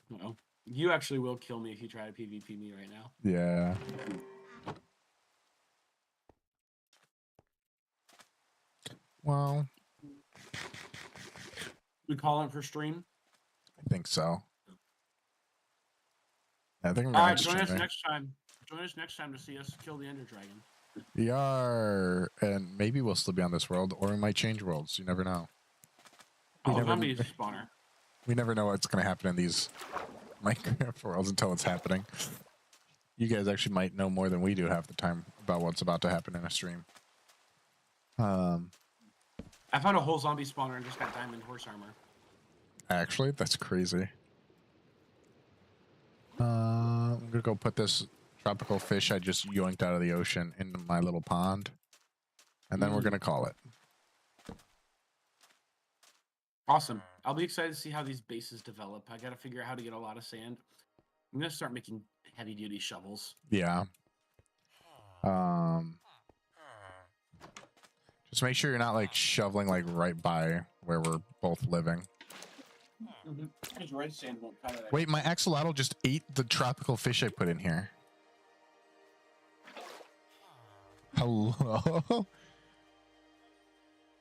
No. You actually will kill me if you try to PvP me right now. Yeah. Well, we call it for stream? I think so. I think I'm all right, join us next time. Join us next time to see us kill the Ender Dragon. We are, and maybe we'll still be on this world, or we might change worlds. You never know. Zombie spawner. We never know what's going to happen in these Minecraft worlds until it's happening. You guys actually might know more than we do half the time about what's about to happen in a stream. I found a whole zombie spawner and just got diamond horse armor. Actually, that's crazy. I'm going to go put this tropical fish I just yoinked out of the ocean into my little pond. And then we're going to call it. Awesome. I'll be excited to see how these bases develop. I got to figure out how to get a lot of sand. I'm going to start making heavy-duty shovels. Yeah. Just make sure you're not like shoveling like right by where we're both living. Red sand won't cut it. Wait, my axolotl just ate the tropical fish I put in here. Hello?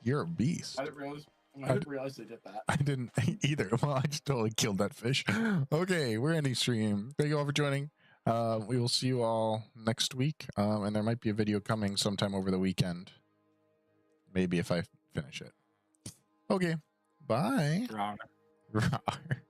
You're a beast. I didn't realize they did that. I didn't either. Well, I just totally killed that fish. Okay, we're ending stream. Thank you all for joining. We will see you all next week. And there might be a video coming sometime over the weekend. Maybe if I finish it. Okay. Bye. Rawr. Rawr.